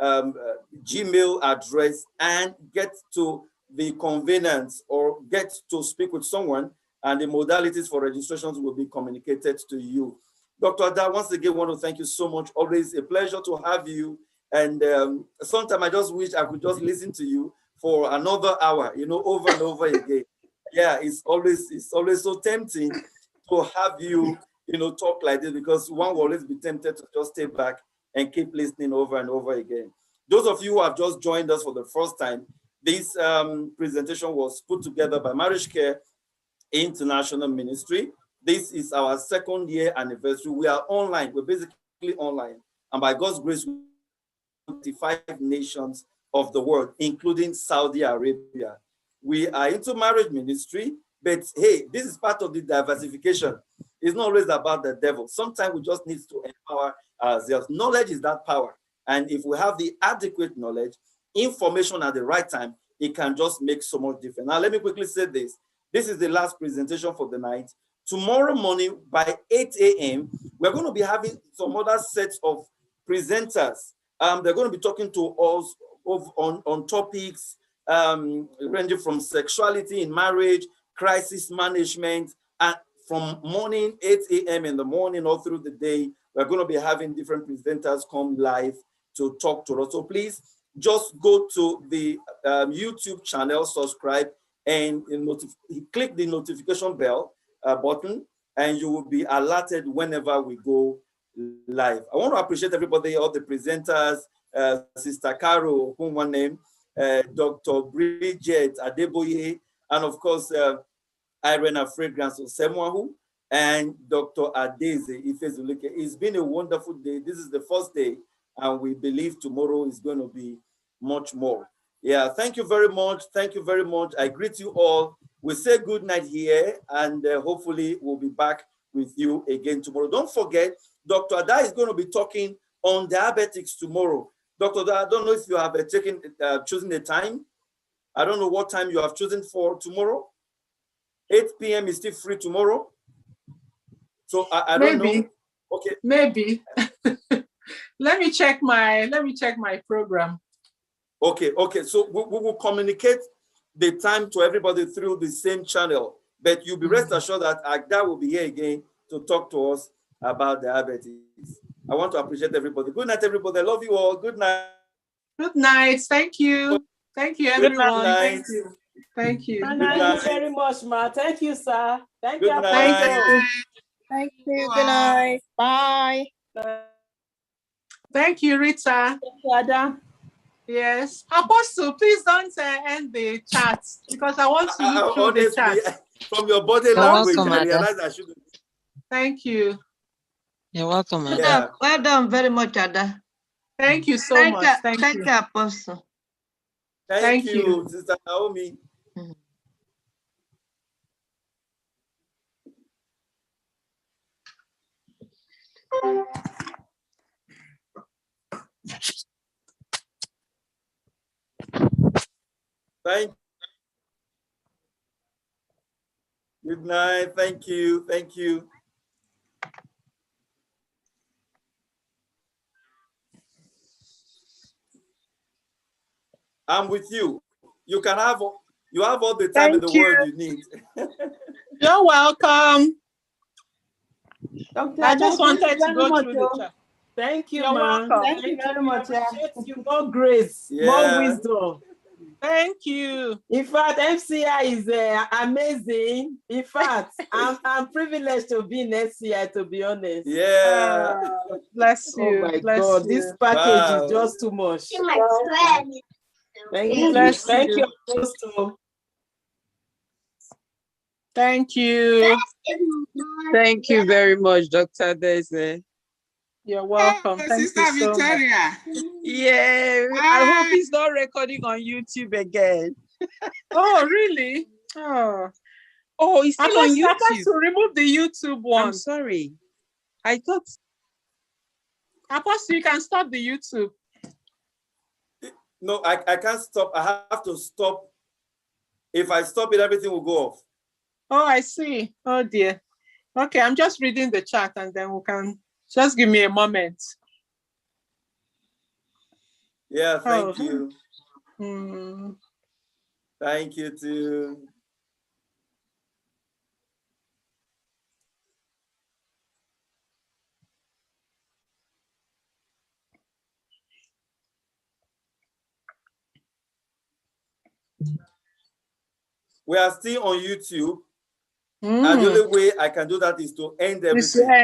S1: Gmail address and get to the convenience or get to speak with someone, and the modalities for registrations will be communicated to you. Dr. Ada, once again, I want to thank you so much. Always a pleasure to have you. And sometimes I just wish I could just listen to you for another hour, over and over again. Yeah, it's always so tempting to have you, talk like this, because one will always be tempted to just stay back and keep listening over and over again. Those of you who have just joined us for the first time, this presentation was put together by Marriage Care International Ministry. This is our 2nd year anniversary. We are online. We're basically online. And by God's grace, 25 nations of the world, including Saudi Arabia. We are into marriage ministry, but hey, this is part of the diversification. It's not always about the devil. Sometimes we just need to empower ourselves. Knowledge is that power. And if we have the adequate knowledge, information at the right time, it can just make so much difference. Now, let me quickly say this. This is the last presentation for the night. Tomorrow morning by 8 a.m., we're going to be having some other sets of presenters. They're going to be talking to us on topics ranging from sexuality in marriage, crisis management, and from morning 8 a.m. in the morning all through the day, we're going to be having different presenters come live to talk to us. So please just go to the YouTube channel, subscribe, and click the notification bell button, and you will be alerted whenever we go live. I want to appreciate everybody, all the presenters, Sister Caro, whom one name, Dr. Bridget Adeboye, and of course, Irena Fragrance Osemwahu, and Dr. Adeze Ifezulike. It's been a wonderful day. This is the first day, and we believe tomorrow is going to be much more. Yeah, thank you very much. Thank you very much. I greet you all. We say good night here, and hopefully we'll be back with you again tomorrow. Don't forget, Dr. Ada is going to be talking on diabetics tomorrow. Dr. Ada, I don't know if you have chosen a time. I don't know what time you have chosen for tomorrow. 8 p.m. is still free tomorrow. So I don't know. Okay.
S2: Maybe. Let me check my program.
S1: Okay. So we will communicate the time to everybody through the same channel. But you'll be rest assured that Agda will be here again to talk to us about diabetes. I want to appreciate everybody. Good night, everybody. I love you all. Good night.
S2: Good night. Thank you. Thank you, everyone.
S1: Thank
S2: you. Thank you.
S4: Thank you very much, Ma. Thank you, sir. Thank you.
S1: Thank you.
S3: Thank you. Good night. Bye.
S2: Thank you, Rita.
S4: Thank you, Ada.
S2: Yes. Apostle, please don't end the chat because I want to look through the chat.
S1: From your body language, I realize I shouldn't.
S2: Thank you.
S5: You're welcome, Ada.
S1: Yeah.
S5: Well done very much, Ada.
S2: Thank you so much.
S5: Thank you, Apostle.
S1: Thank you, Sister Naomi. Thank you. Good night. Thank you. Thank you. I'm with you. You have all the time in the world you need.
S2: You're welcome.
S4: Dr.
S2: I just
S4: Ada,
S2: wanted to go
S4: much,
S2: through the chat.
S4: Thank you,
S2: You're
S4: ma.
S2: welcome.
S4: Thank you very much. More grace,
S1: Yeah.
S4: more wisdom.
S2: Thank you.
S4: In fact, FCI is amazing. In fact, I'm privileged to be in FCI, to be honest.
S1: Yeah.
S2: Bless
S4: Oh
S2: you.
S4: my
S2: Bless
S4: God,
S2: you.
S4: this package
S1: Wow.
S4: is just too much. Thank
S2: Bless
S4: you. Thank
S2: you.
S4: you, Apostle.
S2: Thank you.
S6: Thank you very much, Dr. Daisy.
S2: You're welcome. Thank
S6: Sister
S2: you so
S6: Victoria.
S2: much.
S6: Yeah, I hope it's not recording on YouTube again.
S2: Oh, really?
S6: Oh, it's still on
S2: I
S6: YouTube.
S2: supposed to remove the YouTube one.
S6: I'm sorry. I thought.
S2: Apostle, you can stop the YouTube.
S1: No, I can't stop. I have to stop. If I stop it, everything will go off.
S2: Oh, I see. Oh, dear. Okay, I'm just reading the chat and then we can just give me a moment.
S1: Yeah, thank you. Thank you too. We are still on YouTube. And the only way I can do that is to end everything.